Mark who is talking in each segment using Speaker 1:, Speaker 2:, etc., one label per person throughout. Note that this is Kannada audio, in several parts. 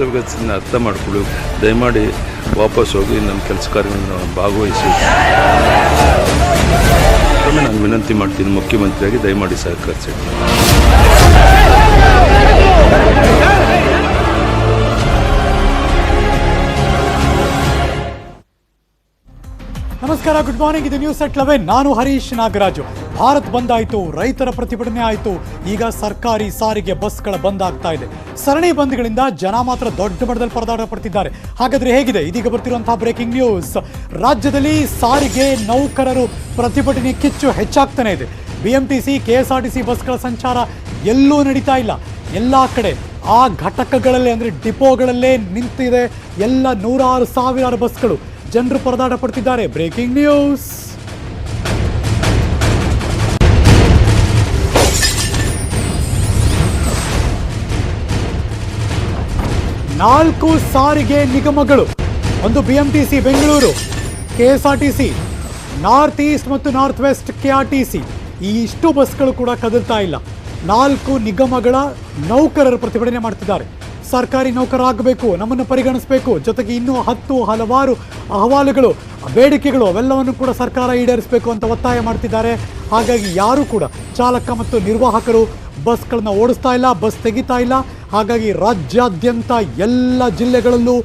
Speaker 1: ಸ್ಥಿತಿಗತಿನ ಅರ್ಥ ಮಾಡಿಕೊಳ್ಳಿ. ದಯಮಾಡಿ ವಾಪಸ್ ಹೋಗಿ ನಮ್ಮ ಕೆಲಸ ಕಾರ್ಯಗಳನ್ನು ಭಾಗವಹಿಸಿ. ನಾನು ವಿನಂತಿ ಮಾಡ್ತೀನಿ, ಮುಖ್ಯಮಂತ್ರಿಯಾಗಿ ದಯಮಾಡಿ ಸಹಕರಿಸಿ.
Speaker 2: ನಮಸ್ಕಾರ, ಗುಡ್ ಮಾರ್ನಿಂಗ್. ಇದು ನ್ಯೂಸ್ ಅಟ್ 11. ನಾನು ಹರೀಶ್ ನಾಗರಾಜು. ಭಾರತ್ ಬಂದ್ ಆಯಿತು, ರೈತರ ಪ್ರತಿಭಟನೆ ಆಯಿತು, ಈಗ ಸರ್ಕಾರಿ ಸಾರಿಗೆ ಬಸ್ಗಳ ಬಂದ್ ಆಗ್ತಾ ಇದೆ. ಸರಣಿ ಬಂದ್ಗಳಿಂದ ಜನ ಮಾತ್ರ ದೊಡ್ಡ ಮಟ್ಟದಲ್ಲಿ ಪರದಾಟ ಪಡ್ತಿದ್ದಾರೆ. ಹಾಗಾದ್ರೆ ಹೇಗಿದೆ ಇದೀಗ ಬರ್ತಿರುವಂತಹ ಬ್ರೇಕಿಂಗ್ ನ್ಯೂಸ್? ರಾಜ್ಯದಲ್ಲಿ ಸಾರಿಗೆ ನೌಕರರು ಪ್ರತಿಭಟನೆ ಕಿಚ್ಚು ಹೆಚ್ಚಾಗ್ತಾನೆ ಇದೆ. BMTC, KSRTC ಬಸ್ಗಳ ಸಂಚಾರ ಎಲ್ಲೂ ನಡೀತಾ ಇಲ್ಲ. ಎಲ್ಲ ಕಡೆ ಆ ಘಟಕಗಳಲ್ಲೇ ಅಂದರೆ ಡಿಪೋಗಳಲ್ಲೇ ನಿಂತಿದೆ ಎಲ್ಲ ನೂರಾರು ಸಾವಿರಾರು ಬಸ್ಗಳು. ಜನರು ಪರದಾಟ ಪಡ್ತಿದ್ದಾರೆ. Breaking news. ನಾಲ್ಕು ಸಾರಿಗೆ ನಿಗಮಗಳು, ಒಂದು BMTC Bengaluru, KSRTC, north East ಮತ್ತು ನಾರ್ತ್ ವೆಸ್ಟ್ KRTC, ಈ ಇಷ್ಟು ಬಸ್ಗಳು ಕೂಡ ಕದಲ್ತಾ ಇಲ್ಲ. ನಾಲ್ಕು ನಿಗಮಗಳ ನೌಕರರು ಪ್ರತಿಭಟನೆ ಮಾಡ್ತಿದ್ದಾರೆ. ಸರ್ಕಾರಿ ನೌಕರರಾಗಬೇಕು, ನಮ್ಮನ್ನು ಪರಿಗಣಿಸಬೇಕು, ಜೊತೆಗೆ ಇನ್ನೂ ಹಲವಾರು ಅಹವಾಲುಗಳು, ಬೇಡಿಕೆಗಳು ಅವೆಲ್ಲವನ್ನು ಕೂಡ ಸರ್ಕಾರ ಈಡೇರಿಸಬೇಕು ಅಂತ ಒತ್ತಾಯ ಮಾಡ್ತಿದ್ದಾರೆ. ಹಾಗಾಗಿ ಯಾರೂ ಕೂಡ ಚಾಲಕ ಮತ್ತು ನಿರ್ವಾಹಕರು ಬಸ್ಗಳನ್ನ ಓಡಿಸ್ತಾ ಇಲ್ಲ, ಬಸ್ ತೆಗಿತಾ ಇಲ್ಲ. ಹಾಗಾಗಿ ರಾಜ್ಯಾದ್ಯಂತ ಎಲ್ಲ ಜಿಲ್ಲೆಗಳಲ್ಲೂ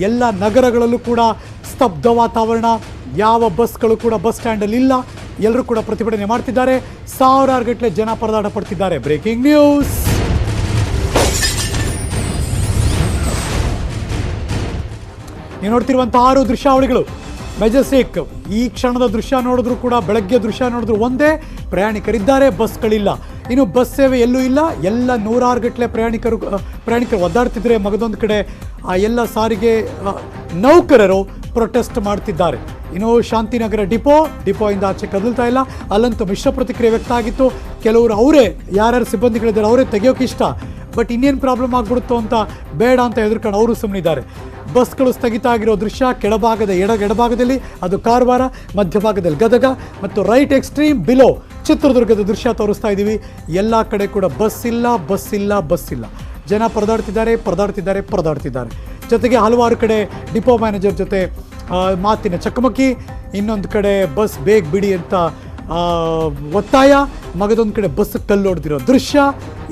Speaker 2: ಎಲ್ಲ ನಗರಗಳಲ್ಲೂ ಕೂಡ ಸ್ತಬ್ಧ ವಾತಾವರಣ. ಯಾವ ಬಸ್ಗಳು ಕೂಡ ಬಸ್ ಸ್ಟ್ಯಾಂಡಲ್ಲಿ ಇಲ್ಲ. ಎಲ್ಲರೂ ಕೂಡ ಪ್ರತಿಭಟನೆ ಮಾಡ್ತಿದ್ದಾರೆ. ಸಾವಿರಾರು ಗಟ್ಟಲೆ ಜನ ಪರದಾಟ ಪಡ್ತಿದ್ದಾರೆ. Breaking news. ನೀವು ನೋಡ್ತಿರುವಂತಹ 6 ದೃಶ್ಯಾವಳಿಗಳು ಮೆಜೆಸ್ಟಿಕ್. ಈ ಕ್ಷಣದ ದೃಶ್ಯ ನೋಡಿದ್ರು ಕೂಡ, ಬೆಳಗ್ಗೆ ದೃಶ್ಯ ನೋಡಿದ್ರು ಒಂದೇ, ಪ್ರಯಾಣಿಕರಿದ್ದಾರೆ, ಬಸ್ಗಳಿಲ್ಲ. ಇನ್ನು ಬಸ್ ಸೇವೆ ಎಲ್ಲೂ ಇಲ್ಲ. ಎಲ್ಲ ನೂರಾರು ಗಟ್ಟಲೆ ಪ್ರಯಾಣಿಕರು ಒದ್ದಾಡ್ತಿದ್ರೆ, ಮಗದೊಂದು ಕಡೆ ಆ ಎಲ್ಲ ಸಾರಿಗೆ ನೌಕರರು ಪ್ರೊಟೆಸ್ಟ್ ಮಾಡ್ತಿದ್ದಾರೆ. ಇನ್ನು ಶಾಂತಿನಗರ ಡಿಪೋಯಿಂದ ಆಚೆ ಕದಲ್ತಾ ಇಲ್ಲ. ಅಲ್ಲಂತೂ ಮಿಶ್ರ ಪ್ರತಿಕ್ರಿಯೆ ವ್ಯಕ್ತ ಆಗಿತ್ತು. ಕೆಲವರು ಅವರೇ ಯಾರ್ಯಾರು ಸಿಬ್ಬಂದಿಗಳಿದ್ದಾರೆ ಅವರೇ ತೆಗೆಯೋಕೆ ಇಷ್ಟ, ಬಟ್ ಇನ್ನೇನು ಪ್ರಾಬ್ಲಮ್ ಆಗ್ಬಿಡುತ್ತೋ ಅಂತ ಬೇಡ ಅಂತ ಹೆದರ್ಕೊಂಡು ಅವರು ಸುಮ್ಮನಿದ್ದಾರೆ. ಬಸ್ಗಳು ಸ್ಥಗಿತ ಆಗಿರೋ ದೃಶ್ಯ ಕೆಳಭಾಗದ ಎಡಭಾಗದಲ್ಲಿ ಅದು ಕಾರವಾರ, ಮಧ್ಯಭಾಗದಲ್ಲಿ ಗದಗ ಮತ್ತು ರೈಟ್ ಎಕ್ಸ್ಟ್ರೀಮ್ ಬಿಲೋ ಚಿತ್ರದುರ್ಗದ ದೃಶ್ಯ ತೋರಿಸ್ತಾ ಇದ್ದೀವಿ. ಎಲ್ಲ ಕಡೆ ಕೂಡ ಬಸ್ ಇಲ್ಲ. ಜನ ಪರದಾಡ್ತಿದ್ದಾರೆ. ಜೊತೆಗೆ ಹಲವಾರು ಕಡೆ ಡಿಪೋ ಮ್ಯಾನೇಜರ್ ಜೊತೆ ಮಾತಿನ ಚಕಮಕಿ, ಇನ್ನೊಂದು ಕಡೆ ಬಸ್ ಬೇಗ ಬಿಡಿ ಅಂತ ಒತ್ತಾಯ, ಮಗದೊಂದು ಕಡೆ ಬಸ್ ಕಲ್ಲೊಡೆದಿರೋ ದೃಶ್ಯ.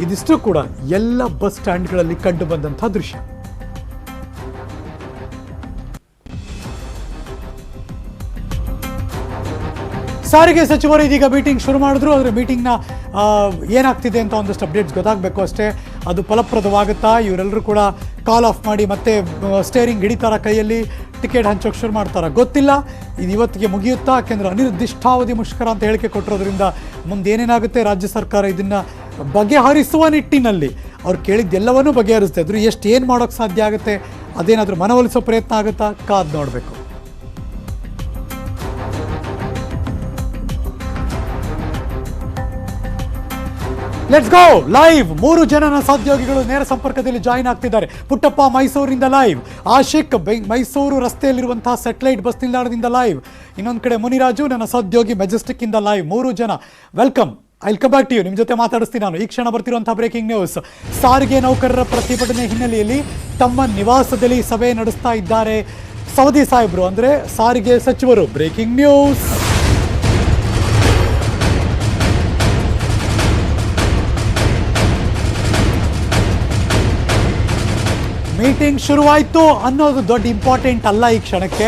Speaker 2: ಇದಿಷ್ಟು ಕೂಡ ಎಲ್ಲ ಬಸ್ ಸ್ಟ್ಯಾಂಡ್ಗಳಲ್ಲಿ ಕಂಡು ಬಂದಂಥ ದೃಶ್ಯ. ಸಾರಿಗೆ ಸಚಿವರು ಇದೀಗ ಮೀಟಿಂಗ್ ಶುರು ಮಾಡಿದ್ರು. ಆದರೆ ಮೀಟಿಂಗ್ನ ಏನಾಗ್ತಿದೆ ಅಂತ ಒಂದಷ್ಟು ಅಪ್ಡೇಟ್ಸ್ ಗೊತ್ತಾಗಬೇಕು ಅಷ್ಟೇ. ಅದು ಫಲಪ್ರದವಾಗುತ್ತಾ, ಇವರೆಲ್ಲರೂ ಕೂಡ ಕಾಲ್ ಆಫ್ ಮಾಡಿ ಮತ್ತೆ ಸ್ಟೇರಿಂಗ್ ಹಿಡಿತಾರ ಕೈಯಲ್ಲಿ, ಟಿಕೆಟ್ ಹಂಚೋಕೆ ಶುರು ಮಾಡ್ತಾರ ಗೊತ್ತಿಲ್ಲ. ಇದು ಇವತ್ತಿಗೆ ಮುಗಿಯುತ್ತಾ? ಯಾಕೆಂದರೆ ಅನಿರ್ದಿಷ್ಟಾವಧಿ ಮುಷ್ಕರ ಅಂತ ಹೇಳಿಕೆ ಕೊಟ್ಟಿರೋದ್ರಿಂದ ಮುಂದೆ ಏನೇನಾಗುತ್ತೆ, ರಾಜ್ಯ ಸರ್ಕಾರ ಇದನ್ನು ಬಗೆಹರಿಸುವ ನಿಟ್ಟಿನಲ್ಲಿ ಅವ್ರು ಕೇಳಿದ್ದೆಲ್ಲವನ್ನೂ ಬಗೆಹರಿಸ್ತಾ ಇದ್ರು. ಏನು ಮಾಡೋಕ್ಕೆ ಸಾಧ್ಯ ಆಗುತ್ತೆ, ಅದೇನಾದರೂ ಮನವೊಲಿಸೋ ಪ್ರಯತ್ನ ಆಗುತ್ತಾ, ಕಾದು ನೋಡಬೇಕು. Let's go live. 3 ಜನ ಸಹೋದ್ಯೋಗಿಗಳು ನೇರ ಸಂಪರ್ಕದಲ್ಲಿ ಜಾಯಿನ್ ಆಗ್ತಿದ್ದಾರೆ. ಪುಟ್ಟಪ್ಪ ಮೈಸೂರಿನಿಂದ ಲೈವ್, ಆಶಿಕ್ ಮೈಸೂರು ರಸ್ತೆಯಲ್ಲಿರುವಂತಹ ಸ್ಯಾಟಲೈಟ್ ಬಸ್ ನಿಲ್ದಾಣದಿಂದ ಲೈವ್, ಇನ್ನೊಂದು ಕಡೆ ಮುನಿರಾಜು ನನ್ನ ಸಹೋದ್ಯೋಗಿ ಮೆಜೆಸ್ಟಿಕ್ ಇಂದ ಲೈವ್. 3 ಜನ welcome. I'll come back to you. ನಿಮ್ಮ ಜೊತೆ ಮಾತಾಡಿಸ್ತೀನಿ ನಾನು. ಈ ಕ್ಷಣ ಬರ್ತಿರುವಂತಹ ಬ್ರೇಕಿಂಗ್ ನ್ಯೂಸ್. ಸಾರಿಗೆ ನೌಕರರ ಪ್ರತಿಭಟನೆ ಹಿನ್ನೆಲೆಯಲ್ಲಿ ತಮ್ಮ ನಿವಾಸದಲ್ಲಿ ಸಭೆ ನಡೆಸ್ತಾ ಇದ್ದಾರೆ ಸವದಿ ಸಾಹೇಬರು, ಅಂದರೆ ಸಾರಿಗೆ ಸಚಿವರು. Breaking news. ಮೀಟಿಂಗ್ ಶುರುವಾಯಿತು ಅನ್ನೋದು ದೊಡ್ಡ ಇಂಪಾರ್ಟೆಂಟ್ ಅಲ್ಲ ಈ ಕ್ಷಣಕ್ಕೆ.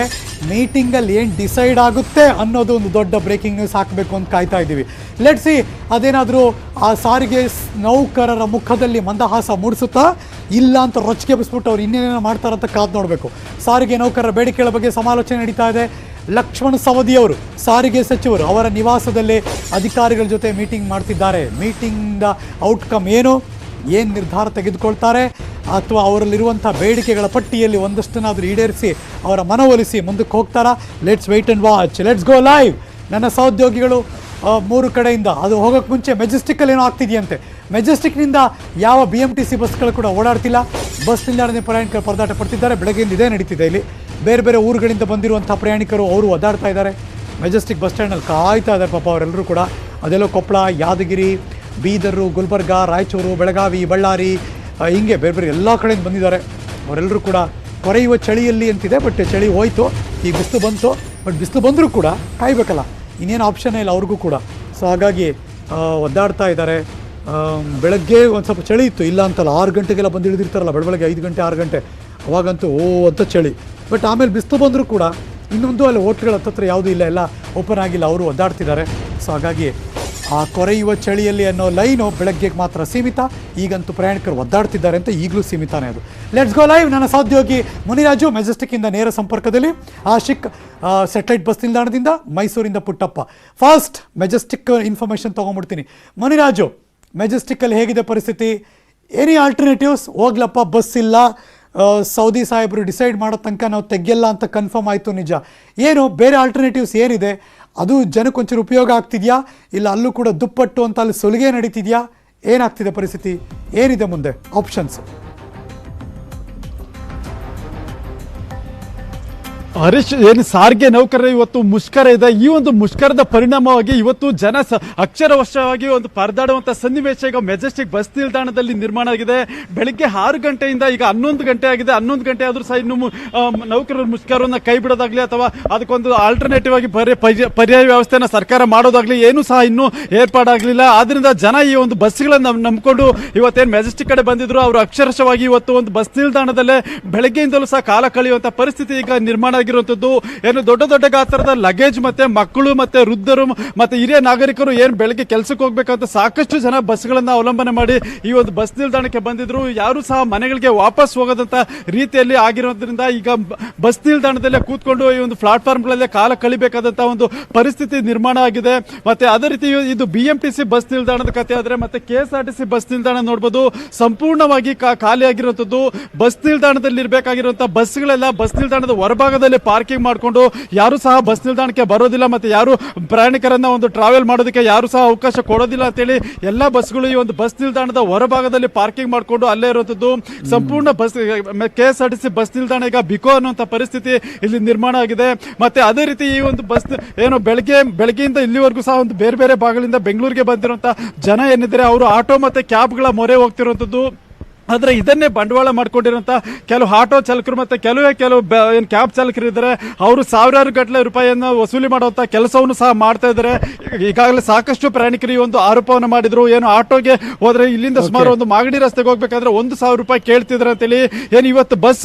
Speaker 2: ಮೀಟಿಂಗಲ್ಲಿ ಏನು ಡಿಸೈಡ್ ಆಗುತ್ತೆ ಅನ್ನೋದು ಒಂದು ದೊಡ್ಡ ಬ್ರೇಕಿಂಗ್ ನ್ಯೂಸ್ ಹಾಕಬೇಕು ಅಂತ ಕಾಯ್ತಾ ಇದ್ದೀವಿ. ಲೆಟ್ಸ್ ಸಿ, ಅದೇನಾದರೂ ಆ ಸಾರಿಗೆ ನೌಕರರ ಮುಖದಲ್ಲಿ ಮಂದಹಾಸ ಮೂಡಿಸುತ್ತಾ, ಇಲ್ಲ ಅಂತ ರೊಚ್ಚಿಗೆ ಬಿಸ್ಬಿಟ್ಟು ಅವ್ರು ಇನ್ನೇನೇನೋ ಮಾಡ್ತಾರಂತ ಕಾದು ನೋಡಬೇಕು. ಸಾರಿಗೆ ನೌಕರರ ಬೇಡಿಕೆಗಳ ಬಗ್ಗೆ ಸಮಾಲೋಚನೆ ನಡೀತಾ ಇದೆ. ಲಕ್ಷ್ಮಣ ಸವದಿಯವರು, ಸಾರಿಗೆ ಸಚಿವರು, ಅವರ ನಿವಾಸದಲ್ಲೇ ಅಧಿಕಾರಿಗಳ ಜೊತೆ ಮೀಟಿಂಗ್ ಮಾಡ್ತಿದ್ದಾರೆ. ಮೀಟಿಂಗ್ನ ಔಟ್ಕಮ್ ಏನು ನಿರ್ಧಾರ ತೆಗೆದುಕೊಳ್ತಾರೆ, ಅಥವಾ ಅವರಲ್ಲಿರುವಂಥ ಬೇಡಿಕೆಗಳ ಪಟ್ಟಿಯಲ್ಲಿ ಒಂದಷ್ಟನ್ನಾದರೂ ಈಡೇರಿಸಿ ಅವರ ಮನವೊಲಿಸಿ ಮುಂದಕ್ಕೆ ಹೋಗ್ತಾರಾ? Let's wait and watch. Let's go live. ನನ್ನ ಸಹೋದ್ಯೋಗಿಗಳು 3 ಕಡೆಯಿಂದ, ಅದು ಹೋಗೋಕ್ಕೆ ಮುಂಚೆ ಮೆಜೆಸ್ಟಿಕ್ಕಲ್ಲಿ ಏನೋ ಆಗ್ತಿದೆಯಂತೆ. ಮೆಜೆಸ್ಟಿಕ್ನಿಂದ ಯಾವ BMTC ಬಸ್ಗಳು ಕೂಡ ಓಡಾಡ್ತಿಲ್ಲ. ಬಸ್ ನಿಲ್ದಾಣದ ಪ್ರಯಾಣಿಕರು ಪರದಾಟ ಪಡ್ತಿದ್ದಾರೆ. ಬೆಳಗ್ಗೆಯಿಂದ ಇದೇ ನಡೀತಿದೆ ಇಲ್ಲಿ. ಬೇರೆ ಊರುಗಳಿಂದ ಬಂದಿರುವಂಥ ಪ್ರಯಾಣಿಕರು ಅವರು ಒದ್ದಾಡ್ತಾ ಇದ್ದಾರೆ. ಮೆಜೆಸ್ಟಿಕ್ ಬಸ್ ಸ್ಟ್ಯಾಂಡಲ್ಲಿ ಕಾಯ್ತಾ ಇದ್ದಾರೆ ಪಾಪ ಅವರೆಲ್ಲರೂ ಕೂಡ. ಅದೆಲ್ಲೋ ಕೊಪ್ಪಳ, ಯಾದಗಿರಿ, ಬೀದರು, ಗುಲ್ಬರ್ಗ, ರಾಯಚೂರು, ಬೆಳಗಾವಿ, ಬಳ್ಳಾರಿ, ಹಿಂಗೆ ಬೇರೆ ಎಲ್ಲ ಕಡೆಯಿಂದ ಬಂದಿದ್ದಾರೆ. ಅವರೆಲ್ಲರೂ ಕೂಡ ಕೊರೆಯುವ ಚಳಿಯಲ್ಲಿ ಅಂತಿದೆ, ಬಟ್ ಚಳಿ ಹೋಯ್ತು, ಈಗ ಬಿಸಿಲು ಬಂತು. ಬಟ್ ಬಿಸಿಲು ಬಂದರೂ ಕೂಡ ಕಾಯಬೇಕಲ್ಲ, ಇನ್ನೇನು ಆಪ್ಷನ್ನೇ ಇಲ್ಲ ಅವ್ರಿಗೂ ಕೂಡ. ಸೊ ಹಾಗಾಗಿ ಒದ್ದಾಡ್ತಾ ಇದ್ದಾರೆ. ಬೆಳಗ್ಗೆ ಒಂದು ಸ್ವಲ್ಪ ಚಳಿ ಇತ್ತು, ಇಲ್ಲ ಅಂತಲ್ಲ, 6 ಗಂಟೆಗೆಲ್ಲ ಬಂದು ಇಳಿದಿರ್ತಾರಲ್ಲ, ಬೆಳಗ್ಗೆ 5 ಗಂಟೆ 6 ಗಂಟೆ, ಅವಾಗಂತೂ ಅಂತ ಚಳಿ. ಬಟ್ ಆಮೇಲೆ ಬಿಸಿಲು ಬಂದರೂ ಕೂಡ ಇನ್ನೊಂದು ಅಲ್ಲಿ ಹೋಟ್ಲ್ಗಳ ಹತ್ತತ್ರ ಯಾವುದೂ ಇಲ್ಲ, ಎಲ್ಲ ಓಪನ್ ಆಗಿಲ್ಲ, ಅವರು ಒದ್ದಾಡ್ತಿದ್ದಾರೆ. ಸೊ ಹಾಗಾಗಿ ಆ ಕೊರೆಯುವ ಚಳಿಯಲ್ಲಿ ಅನ್ನೋ ಲೈನು ಬೆಳಗ್ಗೆಗೆ ಮಾತ್ರ ಸೀಮಿತ, ಈಗಂತೂ ಪ್ರಯಾಣಿಕರು ಒದ್ದಾಡ್ತಿದ್ದಾರೆ ಅಂತ ಈಗಲೂ ಸೀಮಿತಾನೇ ಅದು. Let's go live. ನನ್ನ ಸಹೋದ್ಯೋಗಿ ಮುನಿರಾಜು ಮೆಜೆಸ್ಟಿಕ್ಕಿಂದ ನೇರ ಸಂಪರ್ಕದಲ್ಲಿ, ಆಶಿಕ್ ಸೆಟಲೈಟ್ ಬಸ್ ನಿಲ್ದಾಣದಿಂದ, ಮೈಸೂರಿಂದ ಪುಟ್ಟಪ್ಪ. ಫಾಸ್ಟ್ ಮೆಜೆಸ್ಟಿಕ್ ಇನ್ಫಾರ್ಮೇಷನ್ ತೊಗೊಂಡ್ಬಿಡ್ತೀನಿ. ಮುನಿರಾಜು, ಮೆಜೆಸ್ಟಿಕ್ಕಲ್ಲಿ ಹೇಗಿದೆ ಪರಿಸ್ಥಿತಿ? Any alternatives? ಹೋಗ್ಲಪ್ಪ ಬಸ್ ಇಲ್ಲ, ಸೌದಿ ಸಾಹೇಬರು ಡಿಸೈಡ್ ಮಾಡೋ ತನಕ ನಾವು ತೆಗೆಯಲ್ಲ ಅಂತ ಕನ್ಫರ್ಮ್ ಆಯಿತು, ನಿಜ. ಏನು ಬೇರೆ ಆಲ್ಟರ್ನೇಟಿವ್ಸ್ ಏನಿದೆ? ಅದು ಜನಕ್ಕೊಂಚೂರು ಉಪಯೋಗ ಆಗ್ತಿದೆಯಾ, ಇಲ್ಲ ಅಲ್ಲೂ ಕೂಡ ದುಪ್ಪಟ್ಟು ಅಂತ ಅಲ್ಲಿ ಸುಲಿಗೆ ನಡೀತಿದೆಯಾ? ಏನಾಗ್ತಿದೆ ಪರಿಸ್ಥಿತಿ? ಏನಿದೆ ಮುಂದೆ ಆಪ್ಷನ್ಸ್?
Speaker 3: ಹರೀಶ್, ಏನು ಸಾರಿಗೆ ನೌಕರರ ಇವತ್ತು ಮುಷ್ಕರ ಇದೆ. ಈ ಒಂದು ಮುಷ್ಕರದ ಪರಿಣಾಮವಾಗಿ ಇವತ್ತು ಜನ ಅಕ್ಷರವಶವಾಗಿ ಒಂದು ಪರದಾಡುವಂತ ಸನ್ನಿವೇಶ ಈಗ ಮೆಜೆಸ್ಟಿಕ್ ಬಸ್ ನಿಲ್ದಾಣದಲ್ಲಿ ನಿರ್ಮಾಣ ಆಗಿದೆ. ಬೆಳಿಗ್ಗೆ 6 ಗಂಟೆಯಿಂದ ಈಗ 11 ಗಂಟೆ ಆಗಿದೆ. 11 ಗಂಟೆ ಆದ್ರೂ ಸಹ ಇನ್ನು ನೌಕರರ ಮುಷ್ಕರವನ್ನು ಕೈ ಬಿಡೋದಾಗ್ಲಿ ಅಥವಾ ಅದಕ್ಕೊಂದು ಆಲ್ಟರ್ನೇಟಿವ್ ಆಗಿ ಪರ್ಯಾಯ ವ್ಯವಸ್ಥೆನ ಸರ್ಕಾರ ಮಾಡೋದಾಗ್ಲಿ ಏನು ಸಹ ಇನ್ನೂ ಏರ್ಪಾಡಾಗ್ಲಿಲ್ಲ. ಆದ್ರಿಂದ ಜನ ಈ ಒಂದು ಬಸ್ಗಳನ್ನ ನಂಬ್ಕೊಂಡು ಇವತ್ತೇನು ಮೆಜೆಸ್ಟಿಕ್ ಕಡೆ ಬಂದಿದ್ರು, ಅವರು ಅಕ್ಷರಶವಾಗಿ ಇವತ್ತು ಒಂದು ಬಸ್ ನಿಲ್ದಾಣದಲ್ಲೇ ಬೆಳಗ್ಗೆಯಿಂದಲೂ ಸಹ ಕಾಲ ಕಳೆಯುವಂತ ಪರಿಸ್ಥಿತಿ ಈಗ ನಿರ್ಮಾಣ ಆಗಿರುವಂತದ್ದು. ಏನು ದೊಡ್ಡ ದೊಡ್ಡ ಗಾತ್ರದ ಲಗೇಜ್ ಮತ್ತೆ ಮಕ್ಕಳು ಮತ್ತೆ ವೃದ್ಧರು ಮತ್ತೆ ಹಿರಿಯ ನಾಗರಿಕರು ಏನು ಬೆಳಗ್ಗೆ ಕೆಲಸಕ್ಕೆ ಹೋಗ್ಬೇಕಂತ ಸಾಕಷ್ಟು ಜನ ಬಸ್ಗಳನ್ನ ಅವಲಂಬನೆ ಮಾಡಿ ಈ ಒಂದು ಬಸ್ ನಿಲ್ದಾಣಕ್ಕೆ ಬಂದಿದ್ರು. ಯಾರು ಸಹ ಮನೆಗಳಿಗೆ ವಾಪಸ್ ಹೋಗೋದಂತ ರೀತಿಯಲ್ಲಿ ಆಗಿರೋದ್ರಿಂದ ಈಗ ಬಸ್ ನಿಲ್ದಾಣದಲ್ಲೇ ಕೂತ್ಕೊಂಡು ಈ ಒಂದು ಪ್ಲಾಟ್ಫಾರ್ಮ್ಗಳಲ್ಲೇ ಕಾಲ ಕಳಿಬೇಕಾದಂತ ಒಂದು ಪರಿಸ್ಥಿತಿ ನಿರ್ಮಾಣ ಆಗಿದೆ. ಮತ್ತೆ ಅದೇ ರೀತಿ ಇದು BMTC ಬಸ್ ನಿಲ್ದಾಣದ ಕಥೆ ಆದ್ರೆ ಮತ್ತೆ KSRTC ಬಸ್ ನಿಲ್ದಾಣ ನೋಡಬಹುದು, ಸಂಪೂರ್ಣವಾಗಿ ಖಾಲಿಯಾಗಿರುವಂತದ್ದು. ಬಸ್ ನಿಲ್ದಾಣದಲ್ಲಿ ಇರಬೇಕಾಗಿರುವಂತಹ ಬಸ್ಗಳೆಲ್ಲ ಬಸ್ ನಿಲ್ದಾಣದ ಹೊರಭಾಗದಲ್ಲಿ ಪಾರ್ಕಿಂಗ್ ಮಾಡಿಕೊಂಡು ಯಾರು ಸಹ ಬಸ್ ನಿಲ್ದಾಣಕ್ಕೆ ಬರೋದಿಲ್ಲ, ಮತ್ತೆ ಯಾರು ಪ್ರಯಾಣಿಕರನ್ನ ಒಂದು ಟ್ರಾವೆಲ್ ಮಾಡೋದಕ್ಕೆ ಯಾರು ಸಹ ಅವಕಾಶ ಕೊಡೋದಿಲ್ಲ ಅಂತೇಳಿ ಎಲ್ಲಾ ಬಸ್ಗಳು ಈ ಒಂದು ಬಸ್ ನಿಲ್ದಾಣದ ಹೊರಭಾಗದಲ್ಲಿ ಪಾರ್ಕಿಂಗ್ ಮಾಡಿಕೊಂಡು ಅಲ್ಲೇ ಇರುವಂತದ್ದು. ಸಂಪೂರ್ಣ ಬಸ್ KSRTC ಬಸ್ ನಿಲ್ದಾಣ ಈಗ ಬಿಕೋ ಅನ್ನುವಂತ ಪರಿಸ್ಥಿತಿ ಇಲ್ಲಿ ನಿರ್ಮಾಣ ಆಗಿದೆ. ಮತ್ತೆ ಅದೇ ರೀತಿ ಈ ಒಂದು ಬಸ್ ಏನು ಬೆಳಗ್ಗೆಯಿಂದ ಇಲ್ಲಿವರೆಗೂ ಸಹ ಒಂದು ಬೇರೆ ಬೇರೆ ಭಾಗಗಳಿಂದ ಬೆಂಗಳೂರಿಗೆ ಬಂದಿರುವಂತ ಜನ ಏನಿದ್ದಾರೆ ಅವರು ಆಟೋ ಮತ್ತೆ ಕ್ಯಾಬ್ಗಳ ಮೊರೆ ಹೋಗ್ತಿರುವಂತದ್ದು. ಆದ್ರೆ ಇದನ್ನೇ ಬಂಡವಾಳ ಮಾಡ್ಕೊಂಡಿರುವಂತ ಕೆಲವು ಆಟೋ ಚಾಲಕರು ಮತ್ತೆ ಕೆಲವು ಏನು ಕ್ಯಾಬ್ ಚಾಲಕರು ಇದ್ದಾರೆ, ಅವರು ಸಾವಿರಾರು ಗಟ್ಟಲೆ ರೂಪಾಯಿಯನ್ನು ವಸೂಲಿ ಮಾಡುವಂತ ಕೆಲಸವನ್ನು ಸಹ ಮಾಡ್ತಾ ಇದ್ದಾರೆ. ಈಗಾಗಲೇ ಸಾಕಷ್ಟು ಪ್ರಯಾಣಿಕರು ಈ ಒಂದು ಆರೋಪವನ್ನು ಮಾಡಿದ್ರು. ಏನು ಆಟೋಗೆ ಹೋದ್ರೆ ಇಲ್ಲಿಂದ ಸುಮಾರು ಒಂದು ಮಾಗಡಿ ರಸ್ತೆಗೆ ಹೋಗ್ಬೇಕಾದ್ರೆ 1,000 ರೂಪಾಯಿ ಕೇಳ್ತಿದ್ದಾರೆ ಅಂತೇಳಿ. ಏನು ಇವತ್ತು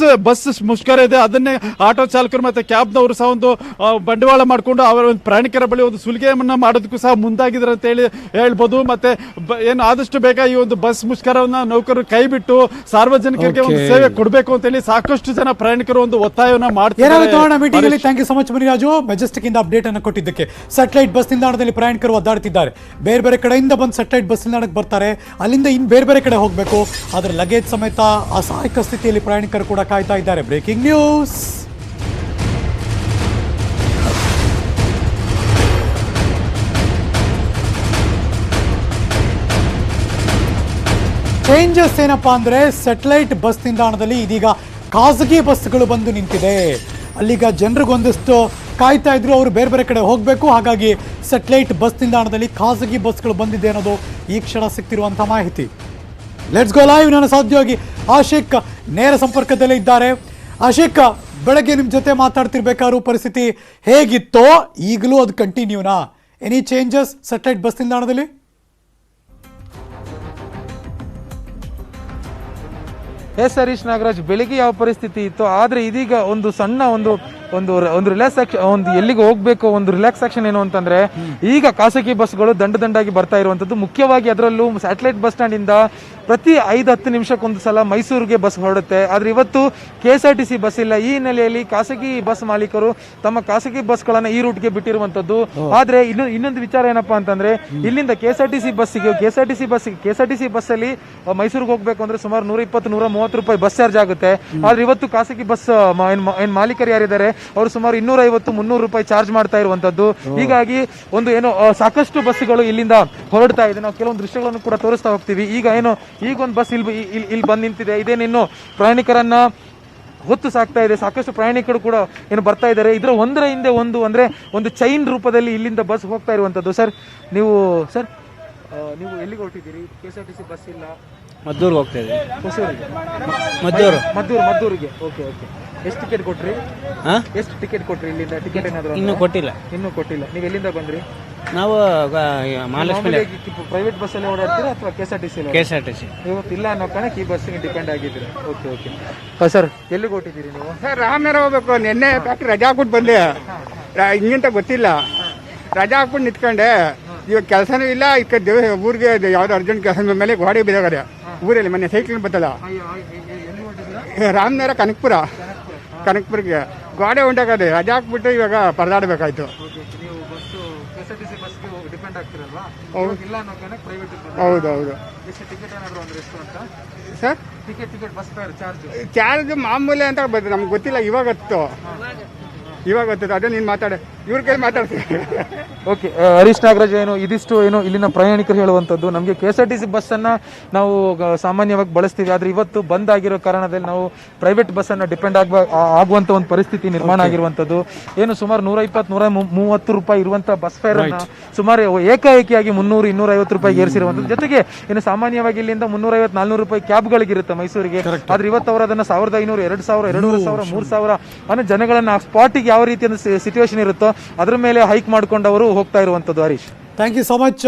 Speaker 3: ಬಸ್ ಮುಷ್ಕರ ಇದೆ, ಅದನ್ನೇ ಆಟೋ ಚಾಲಕರು ಮತ್ತೆ ಕ್ಯಾಬ್ನವರು ಸಹ ಒಂದು ಬಂಡವಾಳ ಮಾಡಿಕೊಂಡು ಅವರ ಒಂದು ಪ್ರಯಾಣಿಕರ ಬಳಿ ಒಂದು ಸುಲಿಗೆಯನ್ನ ಮಾಡೋದಕ್ಕೂ ಸಹ ಮುಂದಾಗಿದ್ದಾರೆ ಅಂತ ಹೇಳಿ ಹೇಳ್ಬೋದು. ಮತ್ತೆ ಏನು ಆದಷ್ಟು ಬೇಗ ಈ ಒಂದು ಬಸ್ ಮುಷ್ಕರವನ್ನ ನೌಕರರು ಕೈ ಬಿಟ್ಟು ಸಾರ್ವಜನಿಕರಿಗೆ ಒಂದು ಸೇವೆ ಕೊಡಬೇಕು ಅಂತ ಹೇಳಿ ಸಾಕಷ್ಟು ಜನ ಪ್ರಯಾಣಿಕರು ಒಂದು ಒತ್ತಾಯವನ್ನ ಮಾಡ್ತಾರೆ.
Speaker 2: ಮೀಟಿಂಗ್ ಅಲ್ಲಿ thank you so much Muniraju, Majestic ಇಂದ ಅಪ್ಡೇಟ್ ಅನ್ನು ಕೊಟ್ಟಿದ್ದಕ್ಕೆ. ಸ್ಯಾಟಲೈಟ್ ಬಸ್ ನಿಲ್ದಾಣದಲ್ಲಿ ಪ್ರಯಾಣಿಕರು ಒದ್ದಾಡ್ತಿದ್ದಾರೆ. ಬೇರೆ ಬೇರೆ ಕಡೆಯಿಂದ ಬಂದು ಸ್ಯಾಟಲೈಟ್ ಬಸ್ ನಿಲ್ದಾಣಕ್ಕೆ ಬರ್ತಾರೆ, ಅಲ್ಲಿಂದ ಇನ್ನು ಬೇರೆ ಬೇರೆ ಕಡೆ ಹೋಗಬೇಕು. ಆದರೆ ಲಗೇಜ್ ಸಮೇತ ಅಸಹಾಯಕ ಸ್ಥಿತಿಯಲ್ಲಿ ಪ್ರಯಾಣಿಕರು ಕೂಡ ಕಾಯ್ತಾ ಇದ್ದಾರೆ. Breaking news. ಚೇಂಜಸ್ ಏನಪ್ಪಾ ಅಂದರೆ, ಸ್ಯಾಟಲೈಟ್ ಬಸ್ ನಿಲ್ದಾಣದಲ್ಲಿ ಇದೀಗ ಖಾಸಗಿ ಬಸ್ಗಳು ಬಂದು ನಿಂತಿದೆ. ಅಲ್ಲಿಗ ಜನರಿಗೊಂದಷ್ಟು ಕಾಯ್ತಾ ಇದ್ರು, ಅವರು ಬೇರೆ ಬೇರೆ ಕಡೆ ಹೋಗಬೇಕು. ಹಾಗಾಗಿ ಸ್ಯಾಟಲೈಟ್ ಬಸ್ ನಿಲ್ದಾಣದಲ್ಲಿ ಖಾಸಗಿ ಬಸ್ಗಳು ಬಂದಿದೆ ಅನ್ನೋದು ಈ ಕ್ಷಣ ಸಿಗ್ತಿರುವಂಥ ಮಾಹಿತಿ. Let's go live. ನನ್ನ ಸಹೋದ್ಯೋಗಿ ಆಶಿಕ್ ನೇರ ಸಂಪರ್ಕದಲ್ಲೇ ಇದ್ದಾರೆ. ಆಶಿಕ್, ಬೆಳಗ್ಗೆ ನಿಮ್ಮ ಜೊತೆ ಮಾತಾಡ್ತಿರ್ಬೇಕಾದ್ರೂ ಪರಿಸ್ಥಿತಿ ಹೇಗಿತ್ತೋ ಈಗಲೂ ಅದು ಕಂಟಿನ್ಯೂನಾ? ಎನಿ ಚೇಂಜಸ್ ಸ್ಯಾಟಲೈಟ್ ಬಸ್ ನಿಲ್ದಾಣದಲ್ಲಿ?
Speaker 4: ಎಸ್ ಹರೀಶ್ ನಾಗರಾಜ್, ಬೆಳಿಗ್ಗೆ ಯಾವ ಪರಿಸ್ಥಿತಿ ಇತ್ತು, ಆದರೆ ಇದೀಗ ಒಂದು ಸಣ್ಣ ಒಂದು ರಿಲ್ಯಾಕ್ಸೇಷನ್, ಒಂದು ಎಲ್ಲಿಗೆ ಹೋಗ್ಬೇಕು ಒಂದು ರಿಲ್ಯಾಕ್ಸೇಷನ್ ಏನು ಅಂತಂದ್ರೆ, ಈಗ ಖಾಸಗಿ ಬಸ್ಗಳು ದಂಡಾಗಿ ಬರ್ತಾ ಇರುವಂತದ್ದು. ಮುಖ್ಯವಾಗಿ ಅದರಲ್ಲೂ ಸ್ಯಾಟಲೈಟ್ ಬಸ್ ಸ್ಟ್ಯಾಂಡ್ ಇಂದ ಪ್ರತಿ 5-10 ನಿಮಿಷಕ್ಕೊಂದು ಸಲ ಮೈಸೂರಿಗೆ ಬಸ್ ಹೊರಡುತ್ತೆ. ಆದ್ರೆ ಇವತ್ತು KSRTC ಬಸ್ ಇಲ್ಲ. ಈ ಹಿನ್ನೆಲೆಯಲ್ಲಿ ಖಾಸಗಿ ಬಸ್ ಮಾಲೀಕರು ತಮ್ಮ ಖಾಸಗಿ ಬಸ್ಗಳನ್ನ ಈ ರೂಟ್ಗೆ ಬಿಟ್ಟಿರುವಂತದ್ದು. ಆದ್ರೆ ಇನ್ನೊಂದು ವಿಚಾರ ಏನಪ್ಪಾ ಅಂತಂದ್ರೆ, ಇಲ್ಲಿಂದ KSRTC ಬಸ್ ಅಲ್ಲಿ ಮೈಸೂರಿಗೆ ಹೋಗ್ಬೇಕು ಅಂದ್ರೆ ಸುಮಾರು 120-130 ರೂಪಾಯಿ ಬಸ್ ಚಾರ್ಜ್ ಆಗುತ್ತೆ. ಆದ್ರೆ ಇವತ್ತು ಖಾಸಗಿ ಬಸ್ ಮಾಲೀಕರು ಯಾರಿದ್ದಾರೆ ಅವರು ಸುಮಾರು 250-300 ರೂಪಾಯಿ ಚಾರ್ಜ್ ಮಾಡ್ತಾ ಇರುವಂತದ್ದು. ಹೀಗಾಗಿ ಒಂದು ಸಾಕಷ್ಟು ಬಸ್ಗಳು ಇಲ್ಲಿಂದ ಹೊರಡ್ತಾ ಇದೆ. ನಾವು ಕೆಲವೊಂದು ದೃಶ್ಯಗಳನ್ನು ಕೂಡ ತೋರಿಸ್ತಾ ಹೋಗ್ತೀವಿ. ಈಗ ಒಂದು ಬಸ್ ಇಲ್ಲಿ ಬಂದು ನಿಂತಿದೆ. ಇದೇನಿನ್ನು ಪ್ರಯಾಣಿಕರನ್ನ ಹೊತ್ತು ಸಾಕ್ತಾ ಇದೆ. ಸಾಕಷ್ಟು ಪ್ರಯಾಣಿಕರು ಕೂಡ ಬರ್ತಾ ಇದ್ದಾರೆ. ಇದರ ಒಂದರ ಹಿಂದೆ ಒಂದು ಚೈನ್ ರೂಪದಲ್ಲಿ ಇಲ್ಲಿಂದ ಬಸ್ ಹೋಗ್ತಾ ಇರುವಂತದ್ದು. ನೀವು ಎಲ್ಲಿಗೆ ಹೊರಟಿದ್ದೀರಿ? KSRTC ಬಸ್ ಇಲ್ಲ.
Speaker 5: ಮದ್ದೂರ್ಗೆ ಹೋಗ್ತಾ ಇದ್ದೀವಿ.
Speaker 4: ಹೊಸೂರಿಗೆ ಮದ್ದೂರಿಗೆ. ಓಕೆ. ಎಷ್ಟು ಟಿಕೆಟ್ ಕೊಟ್ರಿ? ಎಷ್ಟು ಟಿಕೆಟ್ ಕೊಟ್ರಿ ಇಲ್ಲಿಂದ? ಟಿಕೆಟ್ ಏನಾದ್ರು
Speaker 5: ಇನ್ನೂ ಕೊಟ್ಟಿಲ್ಲ.
Speaker 4: ಇನ್ನೂ ಕೊಟ್ಟಿಲ್ಲ. ನೀವು ಎಲ್ಲಿಂದ ಬಂದ್ರಿ?
Speaker 5: ನಾವು ಮಹಾಲಕ್ಷ್ಮಿ
Speaker 4: ಪ್ರೈವೇಟ್ ಬಸ್ಸಲ್ಲಿ ಓಡಾಡ್ತೀರಾ ಅಥವಾ KSRTC?
Speaker 5: KSRTC.
Speaker 4: ಇವತ್ತು ಇಲ್ಲ ಅನ್ನೋ ಕಾರಣಕ್ಕೆ ಈ ಬಸ್ಸಿಗೆ ಡಿಪೆಂಡ್ ಆಗಿದ್ದೀರಿ. ಓಕೆ. ಸರ್ ಎಲ್ಲಿಗೆ ಹೊಟ್ಟಿದ್ದೀರಿ ನೀವು?
Speaker 6: ಸರ್ ರಾಮನಗರ ಹೋಗ್ಬೇಕು. ನಿನ್ನೆ ಫ್ಯಾಕ್ಟ್ರಿ ರಜಾ ಹಾಕ್ಬಿಟ್ಟು ಬಂದೆ. ಹಿಂಗಿಂತ ಗೊತ್ತಿಲ್ಲ, ರಜಾ ಹಾಕ್ಬಿಟ್ಟು ನಿಂತ್ಕೊಂಡೆ. ಇವಾಗ ಕೆಲಸನೂ ಇಲ್ಲ. ಊರಿಗೆ ಯಾವ್ದು ಅರ್ಜೆಂಟ್ ಕೆಲಸ ಮೇಲೆ ಗೋಡೆ ಬಿದ್ದಾಗದೆ ಊರಲ್ಲಿ. ಮೊನ್ನೆ ಸೈಕ್ಲಿಂಗ್ ಬರ್ತಲ್ಲ, ರಾಮನಗರ ಕನಕಪುರಕ್ಕೆ ಗೋಡೆ ಉಂಟಾಗದೆ. ರಜಾ ಹಾಕ್ಬಿಟ್ಟು ಇವಾಗ ಪರದಾಡಬೇಕಾಯ್ತು. ಹೌದು ಸರ್. ಚಾರ್ಜ್ ಮಾಮೂಲಿ ಅಂತ ನಮ್ಗೆ ಗೊತ್ತಿಲ್ಲ. ಇವಾಗ ಗೊತ್ತಿತ್ತು. ಅದೇ ನೀನು ಮಾತಾಡ, ಇವ್ರ ಕೈ ಮಾತಾಡ್ತೀನಿ.
Speaker 4: ಓಕೆ. ಹರೀಶ್ ನಾಗರಾಜ್ ಇದಿಷ್ಟು ಇಲ್ಲಿನ ಪ್ರಯಾಣಿಕರು ಹೇಳುವಂಥದ್ದು. ನಮಗೆ KSRTC ಬಸ್ಸನ್ನು ನಾವು ಸಾಮಾನ್ಯವಾಗಿ ಬಳಸ್ತೀವಿ, ಆದರೆ ಇವತ್ತು ಬಂದ್ ಆಗಿರೋ ಕಾರಣದಲ್ಲಿ ನಾವು ಪ್ರೈವೇಟ್ ಬಸ್ಸನ್ನು ಡಿಪೆಂಡ್ ಆಗುವಂಥ ಒಂದು ಪರಿಸ್ಥಿತಿ ನಿರ್ಮಾಣ ಆಗಿರುವಂಥದ್ದು. ಸುಮಾರು 120-130 ರೂಪಾಯಿ ಇರುವಂಥ ಬಸ್ ಫೇರ್ ಅನ್ನು ಸುಮಾರು ಏಕಾಏಕಿಯಾಗಿ 300-250 ರೂಪಾಯಿಗೆ ಏರಿಸಿರುವಂಥದ್ದು. ಜೊತೆಗೆ ಸಾಮಾನ್ಯವಾಗಿ ಇಲ್ಲಿಂದ 350-400 ರೂಪಾಯಿ ಕ್ಯಾಬ್ಗಳಿಗಿರುತ್ತೆ ಮೈಸೂರಿಗೆ. ಆದ್ರೆ ಇವತ್ತು ಅವರು ಅದನ್ನು 1500, 2000, 2500, 3000 ಅನ್ನೋ ಜನಗಳನ್ನ ಸ್ಪಾಟಿಗೆ ಯಾವ ರೀತಿಯ ಸಿಚುವೇಶನ್ ಇರುತ್ತೋ ಅದ್ರ ಮೇಲೆ ಹೈಕ್ ಮಾಡ್ಕೊಂಡು ಅವರು ಹೋಗ್ತಾ ಇರುವಂತದ್ದು. Harish,
Speaker 2: thank you so much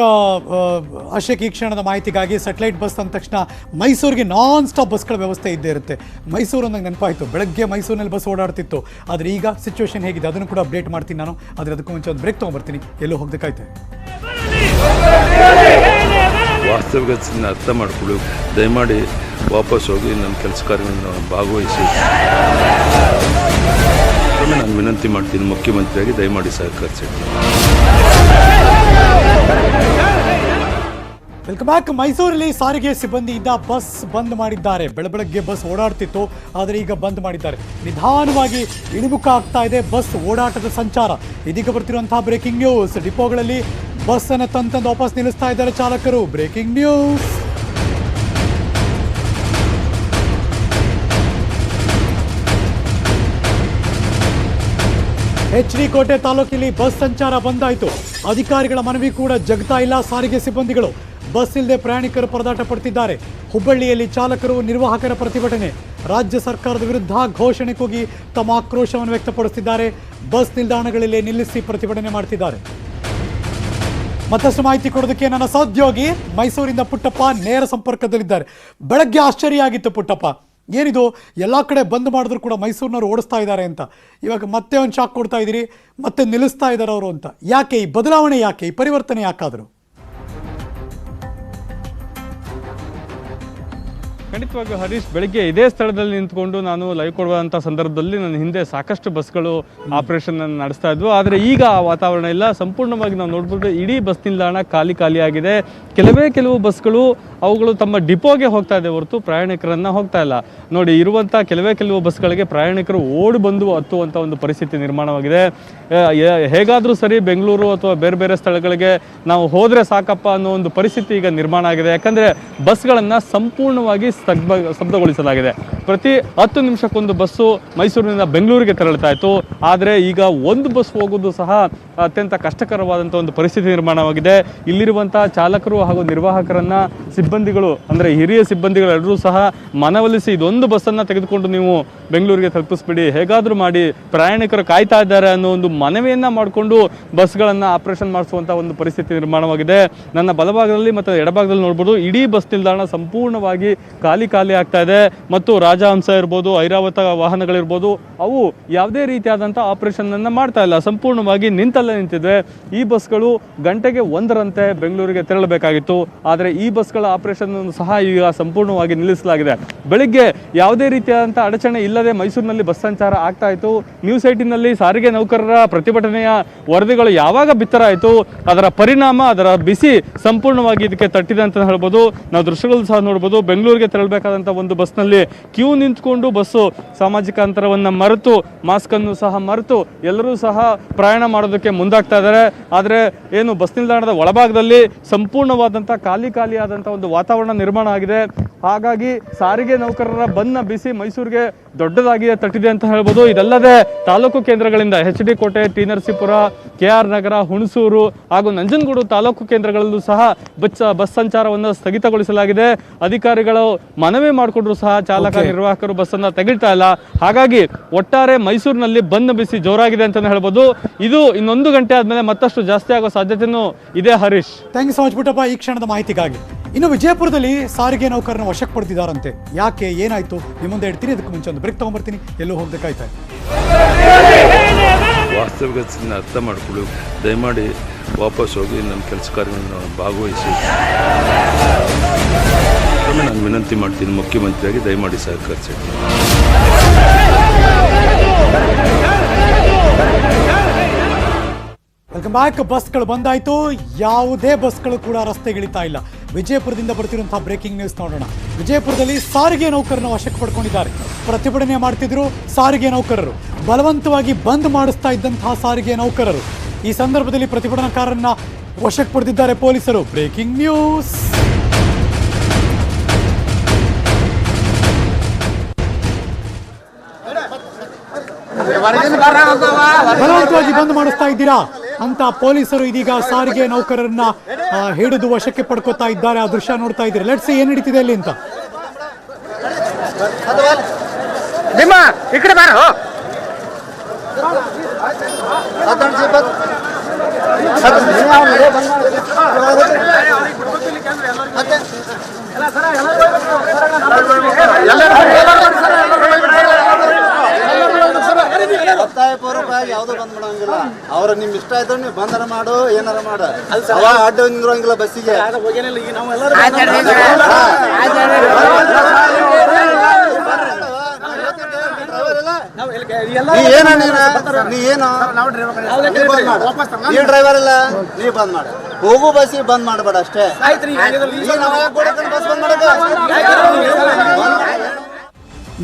Speaker 2: Ashok. ಈ ಕ್ಷಣದ ಮಾಹಿತಿಗಾಗಿ. ಸ್ಯಾಟಲೈಟ್ ಬಸ್ ಅಂದ ತಕ್ಷಣ ಮೈಸೂರಿಗೆ ನಾನ್ ಸ್ಟಾಪ್ ಬಸ್ಗಳ ವ್ಯವಸ್ಥೆ ಇದ್ದೇ ಇರುತ್ತೆ. ಮೈಸೂರು ಅನ್ನೋದು ನೆನಪಾಯಿತು. ಬೆಳಗ್ಗೆ ಮೈಸೂರಿನಲ್ಲಿ ಬಸ್ ಓಡಾಡ್ತಿತ್ತು, ಆದರೆ ಈಗ ಸಿಚುವೇಶನ್ ಹೇಗಿದೆ ಅದನ್ನು ಕೂಡ ಅಪ್ಡೇಟ್ ಮಾಡ್ತೀನಿ ನಾನು. ಆದರೆ ಅದಕ್ಕೂ ಮುಂಚೆ ಒಂದು ಬ್ರೇಕ್ ತೊಗೊಂಡ್ಬರ್ತೀನಿ. ಎಲ್ಲೂ ಹೋಗಬೇಕಾಯ್ತು.
Speaker 1: ವಾಸ್ತವಿಕತೆಯನ್ನು ಅರ್ಥ ಮಾಡಿಕೊಳ್ಳಿ. ದಯಮಾಡಿ ವಾಪಸ್ ಹೋಗಿ ನಮ್ಮ ಕೆಲಸ ಕಾರ್ಯಗಳನ್ನು ಭಾಗವಹಿಸಿ. ನಾನು ವಿನಂತಿ ಮಾಡ್ತೀನಿ, ಮುಖ್ಯಮಂತ್ರಿಯಾಗಿ ದಯಮಾಡಿ ಸಹಕರಿಸಿ.
Speaker 2: Welcome back. ಮೈಸೂರಲ್ಲಿ ಸಾರಿಗೆ ಸಿಬ್ಬಂದಿಯಿಂದ ಬಸ್ ಬಂದ್ ಮಾಡಿದ್ದಾರೆ. ಬೆಳಗ್ಗೆ ಬಸ್ ಓಡಾಡ್ತಿತ್ತು, ಆದರೆ ಈಗ ಬಂದ್ ಮಾಡಿದ್ದಾರೆ. ನಿಧಾನವಾಗಿ ಇಳಿಮುಖ ಆಗ್ತಾ ಇದೆ ಬಸ್ ಓಡಾಟದ ಸಂಚಾರ. ಇದೀಗ ಬರ್ತಿರುವಂತಹ ಬ್ರೇಕಿಂಗ್ ನ್ಯೂಸ್. ಡಿಪೋಗಳಲ್ಲಿ ಬಸ್ ಅನ್ನು ತಂದು ವಾಪಸ್ ನಿಲ್ಲಿಸ್ತಾ ಇದ್ದಾರೆ ಚಾಲಕರು. Breaking news. HD ಕೋಟೆ ತಾಲೂಕಿನಲ್ಲಿ ಬಸ್ ಸಂಚಾರ ಬಂದಾಯಿತು. ಅಧಿಕಾರಿಗಳ ಮನವಿ ಕೂಡ ಜಗ್ತಾ ಇಲ್ಲ ಸಾರಿಗೆ ಸಿಬ್ಬಂದಿಗಳು. ಬಸ್ ಇಲ್ಲದೆ ಪ್ರಯಾಣಿಕರು ಪರದಾಟ ಪಡ್ತಿದ್ದಾರೆ. ಹುಬ್ಬಳ್ಳಿಯಲ್ಲಿ ಚಾಲಕರು ನಿರ್ವಾಹಕರ ಪ್ರತಿಭಟನೆ. ರಾಜ್ಯ ಸರ್ಕಾರದ ವಿರುದ್ಧ ಘೋಷಣೆ ಕೂಗಿ ತಮ್ಮ ಆಕ್ರೋಶವನ್ನು ವ್ಯಕ್ತಪಡಿಸುತ್ತಿದ್ದಾರೆ. ಬಸ್ ನಿಲ್ದಾಣಗಳಲ್ಲಿ ನಿಲ್ಲಿಸಿ ಪ್ರತಿಭಟನೆ ಮಾಡ್ತಿದ್ದಾರೆ. ಮತ್ತಷ್ಟು ಮಾಹಿತಿ ಕೊಡೋದಕ್ಕೆ ನನ್ನ ಸಹೋದ್ಯೋಗಿ ಮೈಸೂರಿಂದ ಪುಟ್ಟಪ್ಪ ನೇರ ಸಂಪರ್ಕದಲ್ಲಿದ್ದಾರೆ. ಬೆಳಗ್ಗೆ ಆಶ್ಚರ್ಯ ಆಗಿತ್ತು ಪುಟ್ಟಪ್ಪ, ಏನಿದು ಎಲ್ಲ ಕಡೆ ಬಂದ್ ಮಾಡಿದ್ರು ಕೂಡ ಮೈಸೂರಿನವರು ಓಡಿಸ್ತಾ ಇದ್ದಾರೆ ಅಂತ. ಇವಾಗ ಮತ್ತೆ ಒಂದು ಶಾಕ್ ಕೊಡ್ತಾ ಇದ್ದೀರಿ, ಮತ್ತೆ ನಿಲ್ಲಿಸ್ತಾ ಇದ್ದಾರೆ ಅವರು ಅಂತ. ಯಾಕೆ ಈ ಬದಲಾವಣೆ, ಯಾಕೆ ಈ ಪರಿವರ್ತನೆ ಯಾಕಾದರೂ?
Speaker 3: ಖಂಡಿತವಾಗಿ ಹರೀಶ್, ಬೆಳಗ್ಗೆ ಇದೇ ಸ್ಥಳದಲ್ಲಿ ನಿಂತ್ಕೊಂಡು ನಾನು ಲೈವ್ ಕೊಡುವಂಥ ಸಂದರ್ಭದಲ್ಲಿ ನನ್ನ ಹಿಂದೆ ಸಾಕಷ್ಟು ಬಸ್ಗಳು ಆಪರೇಷನ್ ನಡೆಸ್ತಾ ಇದ್ವು. ಆದರೆ ಈಗ ಆ ವಾತಾವರಣ ಇಲ್ಲ. ಸಂಪೂರ್ಣವಾಗಿ ನಾವು ನೋಡ್ಬೋದು ಇಡೀ ಬಸ್ ನಿಲ್ದಾಣ ಖಾಲಿಯಾಗಿದೆ. ಕೆಲವು ಬಸ್ಗಳು ಅವುಗಳು ತಮ್ಮ ಡಿಪೋಗೆ ಹೋಗ್ತಾ ಇದೆ ಹೊರತು ಪ್ರಯಾಣಿಕರನ್ನು ಹೋಗ್ತಾ ಇಲ್ಲ. ನೋಡಿ, ಇರುವಂಥ ಕೆಲವು ಬಸ್ಗಳಿಗೆ ಪ್ರಯಾಣಿಕರು ಓಡಿ ಬಂದು ಹತ್ತುವಂಥ ಒಂದು ಪರಿಸ್ಥಿತಿ ನಿರ್ಮಾಣವಾಗಿದೆ. ಹೇಗಾದರೂ ಸರಿ ಬೆಂಗಳೂರು ಅಥವಾ ಬೇರೆ ಸ್ಥಳಗಳಿಗೆ ನಾವು ಹೋದರೆ ಸಾಕಪ್ಪ ಅನ್ನೋ ಒಂದು ಪರಿಸ್ಥಿತಿ ಈಗ ನಿರ್ಮಾಣ ಆಗಿದೆ. ಯಾಕಂದರೆ ಬಸ್ಗಳನ್ನು ಸಂಪೂರ್ಣವಾಗಿ ಸ್ತಬ್ಧಗೊಳಿಸಲಾಗಿದೆ. ಪ್ರತಿ 10 ನಿಮಿಷಕ್ಕೊಂದು ಬಸ್ಸು ಮೈಸೂರಿನಿಂದ ಬೆಂಗಳೂರಿಗೆ ತೆರಳುತ್ತಾ ಇತ್ತು. ಆದರೆ ಈಗ ಒಂದು ಬಸ್ ಹೋಗೋದು ಸಹ ಅತ್ಯಂತ ಕಷ್ಟಕರವಾದಂಥ ಒಂದು ಪರಿಸ್ಥಿತಿ ನಿರ್ಮಾಣವಾಗಿದೆ. ಇಲ್ಲಿರುವಂಥ ಚಾಲಕರು ಹಾಗೂ ನಿರ್ವಾಹಕರನ್ನ ಸಿಬ್ಬಂದಿಗಳು, ಅಂದರೆ ಹಿರಿಯ ಸಿಬ್ಬಂದಿಗಳೆಲ್ಲರೂ ಸಹ ಮನವೊಲಿಸಿ ಇದೊಂದು ಬಸ್ಸನ್ನು ತೆಗೆದುಕೊಂಡು ನೀವು ಬೆಂಗಳೂರಿಗೆ ತಲುಪಿಸ್ಬಿಡಿ, ಹೇಗಾದರೂ ಮಾಡಿ ಪ್ರಯಾಣಿಕರು ಕಾಯ್ತಾ ಇದ್ದಾರೆ ಅನ್ನೋ ಒಂದು ಮನವಿಯನ್ನು ಮಾಡಿಕೊಂಡು ಬಸ್ಗಳನ್ನು ಆಪರೇಷನ್ ಮಾಡಿಸುವಂಥ ಒಂದು ಪರಿಸ್ಥಿತಿ ನಿರ್ಮಾಣವಾಗಿದೆ. ನನ್ನ ಬಲಭಾಗದಲ್ಲಿ ಮತ್ತು ಎಡಭಾಗದಲ್ಲಿ ನೋಡ್ಬೋದು ಇಡೀ ಬಸ್ ನಿಲ್ದಾಣ ಸಂಪೂರ್ಣವಾಗಿ ಖಾಲಿ ಆಗ್ತಾ ಇದೆ. ಮತ್ತು ರಾಜಹಂಸ ಇರ್ಬೋದು, ಐರಾವತ ವಾಹನಗಳಿರ್ಬೋದು, ಅವು ಯಾವುದೇ ರೀತಿಯಾದಂಥ ಆಪರೇಷನ್ ಮಾಡ್ತಾ ಇಲ್ಲ, ಸಂಪೂರ್ಣವಾಗಿ ನಿಂತಲ್ಲೇ ನಿಂತಿದೆ. ಈ ಬಸ್ಗಳು ಗಂಟೆಗೆ 1ರಂತೆ ಬೆಂಗಳೂರಿಗೆ ತೆರಳಬೇಕಾಗಿತ್ತು. ಆದರೆ ಈ ಬಸ್ಗಳ ಆಪರೇಷನ್ ಸಹ ಈಗ ಸಂಪೂರ್ಣವಾಗಿ ನಿಲ್ಲಿಸಲಾಗಿದೆ. ಬೆಳಿಗ್ಗೆ ಯಾವುದೇ ರೀತಿಯಾದಂಥ ಅಡಚಣೆ ಇಲ್ಲದೆ ಮೈಸೂರಿನಲ್ಲಿ ಬಸ್ ಸಂಚಾರ ಆಗ್ತಾ ಇತ್ತು. ನ್ಯೂಸ್ 18ನಲ್ಲಿ ಸಾರಿಗೆ ನೌಕರರ ಪ್ರತಿಭಟನೆಯ ವರದಿಗಳು ಯಾವಾಗ ಬಿತ್ತರಾಯಿತು, ಅದರ ಪರಿಣಾಮ, ಅದರ ಬಿಸಿ ಸಂಪೂರ್ಣವಾಗಿ ಇದಕ್ಕೆ ತಟ್ಟಿದೆ ಅಂತ ಹೇಳ್ಬೋದು. ನಾವು ದೃಶ್ಯಗಳು ಸಹ ನೋಡ್ಬೋದು. ಬೆಂಗಳೂರಿಗೆ ತೆರಳಬೇಕಾದಂಥ ಒಂದು ಬಸ್ನಲ್ಲಿ ಕ್ಯೂ
Speaker 7: ಕ್ಯೂ ನಿಂತ್ಕೊಂಡು ಬಸ್ಸು ಸಾಮಾಜಿಕ ಅಂತರವನ್ನು ಮರೆತು ಮಾಸ್ಕ್ ಅನ್ನು ಸಹ ಮರೆತು ಎಲ್ಲರೂ ಸಹ ಪ್ರಯಾಣ ಮಾಡೋದಕ್ಕೆ ಮುಂದಾಗ್ತಾ ಇದ್ದಾರೆ. ಆದರೆ ಏನು ಬಸ್ ನಿಲ್ದಾಣದ ಒಳಭಾಗದಲ್ಲಿ ಸಂಪೂರ್ಣವಾದಂಥ ಖಾಲಿಯಾದಂಥ ಒಂದು ವಾತಾವರಣ ನಿರ್ಮಾಣ ಆಗಿದೆ. ಹಾಗಾಗಿ ಸಾರಿಗೆ ನೌಕರರ ಬನ್ನ ಬಿಸಿ ಮೈಸೂರಿಗೆ ದೊಡ್ಡದಾಗಿ ತಟ್ಟಿದೆ ಅಂತ ಹೇಳ್ಬೋದು. ಇದಲ್ಲದೆ ತಾಲೂಕು ಕೇಂದ್ರಗಳಿಂದ HD ಕೋಟೆ, ಟಿ ನರಸೀಪುರ, KR ನಗರ, ಹುಣಸೂರು ಹಾಗೂ ನಂಜನಗೂಡು ತಾಲೂಕು ಕೇಂದ್ರಗಳಲ್ಲೂ ಸಹ ಬಸ್ ಸಂಚಾರವನ್ನು ಸ್ಥಗಿತಗೊಳಿಸಲಾಗಿದೆ. ಅಧಿಕಾರಿಗಳು ಮನವಿ ಮಾಡಿಕೊಂಡ್ರು ಸಹ ಚಾಲಕ ನಿರ್ವಾಹಕರು ಬಸ್ಸನ್ನು ತೆಗಿಳ್ತಾ ಇಲ್ಲ. ಹಾಗಾಗಿ ಒಟ್ಟಾರೆ ಮೈಸೂರಿನಲ್ಲಿ ಬಂದ್ ಬಿಸಿ ಜೋರಾಗಿದೆ ಅಂತ ಹೇಳ್ಬೋದು. ಇದು ಇನ್ನೊಂದು ಗಂಟೆ ಆದ್ಮೇಲೆ ಮತ್ತಷ್ಟು ಜಾಸ್ತಿ ಆಗೋ ಸಾಧ್ಯತೆನೂ ಇದೆ. Harish,
Speaker 2: thank you so much Puttappa ಈ ಕ್ಷಣದ ಮಾಹಿತಿಗಾಗಿ. ಇನ್ನು ವಿಜಯಪುರದಲ್ಲಿ ಸಾರಿಗೆ ನೌಕರನ ವಶಕ್ಕೆ ಪಡೆದಿದ್ದಾರಂತೆ. ಯಾಕೆ, ಏನಾಯ್ತು ನಿಮ್ಮ ಮುಂದೆ ಹೇಳ್ತೀನಿ. ಅದಕ್ಕೆ ಮುಂಚೆ ಒಂದು ಬ್ರೇಕ್ ತಗೊಂಡ್ಬರ್ತೀನಿ. ಎಲ್ಲೂ ಹೋಗ್ಬೇಕಾಯ್ತಾ
Speaker 1: ವಾಸ್ತವಿಕತೆಯನ್ನು ಅರ್ಥ ಮಾಡಿಕೊಳ್ಳಿ. ದಯಮಾಡಿ ವಾಪಸ್ ಹೋಗಿ ನಮ್ಮ ಕೆಲಸ ಕಾರ್ಯಗಳನ್ನು ಭಾಗವಹಿಸಿ. ನಾನು ವಿನಂತಿ ಮಾಡ್ತೀನಿ, ಮುಖ್ಯಮಂತ್ರಿಯಾಗಿ ದಯಮಾಡಿ ಸಹಕರಿಸಿ.
Speaker 2: Welcome back. ಬಸ್ಗಳು ಬಂದಾಯ್ತು. ಯಾವುದೇ ಬಸ್ಗಳು ಕೂಡ ರಸ್ತೆಗಿಳಿತಾ ಇಲ್ಲ. ವಿಜಯಪುರದಿಂದ ಬರ್ತಿರುವಂತಹ ಬ್ರೇಕಿಂಗ್ ನ್ಯೂಸ್ ನೋಡೋಣ. ವಿಜಯಪುರದಲ್ಲಿ ಸಾರಿಗೆ ನೌಕರನ ವಶಕ್ಕೆ ಪಡ್ಕೊಂಡಿದ್ದಾರೆ. ಪ್ರತಿಭಟನೆ ಮಾಡ್ತಿದ್ರು ಸಾರಿಗೆ ನೌಕರರು. ಬಲವಂತವಾಗಿ ಬಂದ್ ಮಾಡಿಸ್ತಾ ಇದ್ದಂತಹ ಸಾರಿಗೆ ನೌಕರರು. ಈ ಸಂದರ್ಭದಲ್ಲಿ ಪ್ರತಿಭಟನಾಕಾರರನ್ನ ವಶಕ್ಕೆ ಪಡೆದಿದ್ದಾರೆ ಪೊಲೀಸರು. Breaking news. ಬಲವಂತವಾಗಿ ಬಂದ್ ಮಾಡಿಸ್ತಾ ಇದ್ದೀರಾ ಅಂತ ಪೊಲೀಸರು ಇದೀಗ ಸಾರಿಗೆ ನೌಕರರನ್ನ ಹಿಡಿದು ವಶಕ್ಕೆ ಪಡ್ಕೋತಾ ಇದ್ದಾರೆ. ಆ ದೃಶ್ಯ ನೋಡ್ತಾ ಇದ್ದೀರಿ. ಲೆಟ್ಸ್ ಏನ್ ನಡೀತಿದೆ ಅಲ್ಲಿ ಅಂತ.
Speaker 8: ಒತ್ತಾಯಪೂರ್ವಕವಾಗಿ ಯಾವ್ದು ಬಂದ್ ಮಾಡಂಗಿಲ್ಲ. ಅವ್ರ ನಿಮ್ ಇಷ್ಟ ಆಯ್ತು ನೀವು ಬಂದರ ಮಾಡು, ಏನಾರ ಮಾಡ. ಅಡ್ಡ ನಿಂದ್ರಂಗಿಲ್ಲ ಬಸ್ಸಿಗೆ. ನೀ ಡ್ರೈವರ್ ಇಲ್ಲ, ನೀ ಬಂದ್ ಮಾಡ. ಹೋಗು ಬಸ್ಸಿಗೆ ಬಂದ್ ಮಾಡಬೇಡ ಅಷ್ಟೇ. ಬಸ್ ಬಂದ್ ಮಾಡಕ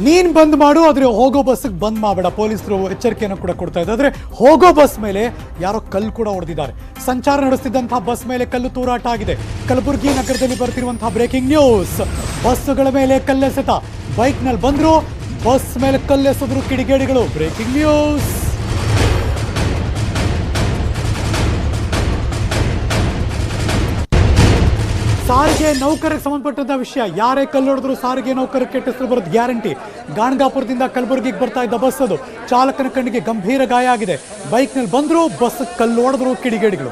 Speaker 2: ನೀನ್ ಬಂದ್ ಮಾಡು, ಆದ್ರೆ ಹೋಗೋ ಬಸ್ಗೆ ಬಂದ್ ಮಾಡಬೇಡ. ಪೊಲೀಸರು ಎಚ್ಚರಿಕೆಯನ್ನು ಕೂಡ ಕೊಡ್ತಾ ಇದ್ದಾರೆ. ಆದ್ರೆ ಹೋಗೋ ಬಸ್ ಮೇಲೆ ಯಾರೋ ಕಲ್ಲು ಕೂಡ ಹೊಡೆದಿದ್ದಾರೆ. ಸಂಚಾರ ನಡೆಸ್ತಿದ್ದಂತಹ ಬಸ್ ಮೇಲೆ ಕಲ್ಲು ತೂರಾಟ ಆಗಿದೆ. ಕಲಬುರಗಿ ನಗರದಲ್ಲಿ ಬರ್ತಿರುವಂತಹ ಬ್ರೇಕಿಂಗ್ ನ್ಯೂಸ್. ಬಸ್ಸುಗಳ ಮೇಲೆ ಕಲ್ಲೆಸೆತ. ಬೈಕ್ ನಲ್ಲಿ ಬಂದ್ರು, ಬಸ್ ಮೇಲೆ ಕಲ್ಲೆಸೆದ್ರು ಕಿಡಿಗೇಡಿಗಳು. Breaking news. ಸಾರಿಗೆ ನೌಕರರಿಗೆ ಸಂಬಂಧಪಟ್ಟಂತ ವಿಷಯ. ಯಾರೇ ಕಲ್ಲೊಡೆದ್ರು ಸಾರಿಗೆ ನೌಕರ ಕೆಟ್ಟ ಹೆಸರು ಬರೋದು ಗ್ಯಾರಂಟಿ. ಗಾಣಗಾಪುರದಿಂದ ಕಲಬುರಗಿಗೆ ಬರ್ತಾ ಇದ್ದ ಬಸ್ ಅದು. ಚಾಲಕನ ಕಣ್ಣಿಗೆ ಗಂಭೀರ ಗಾಯ ಆಗಿದೆ. ಬೈಕ್ ನಲ್ಲಿ ಬಂದ್ರು, ಬಸ್ ಕಲ್ಲು ಹೊಡೆದ್ರು ಕಿಡಿಗೇಡಿಗಳು.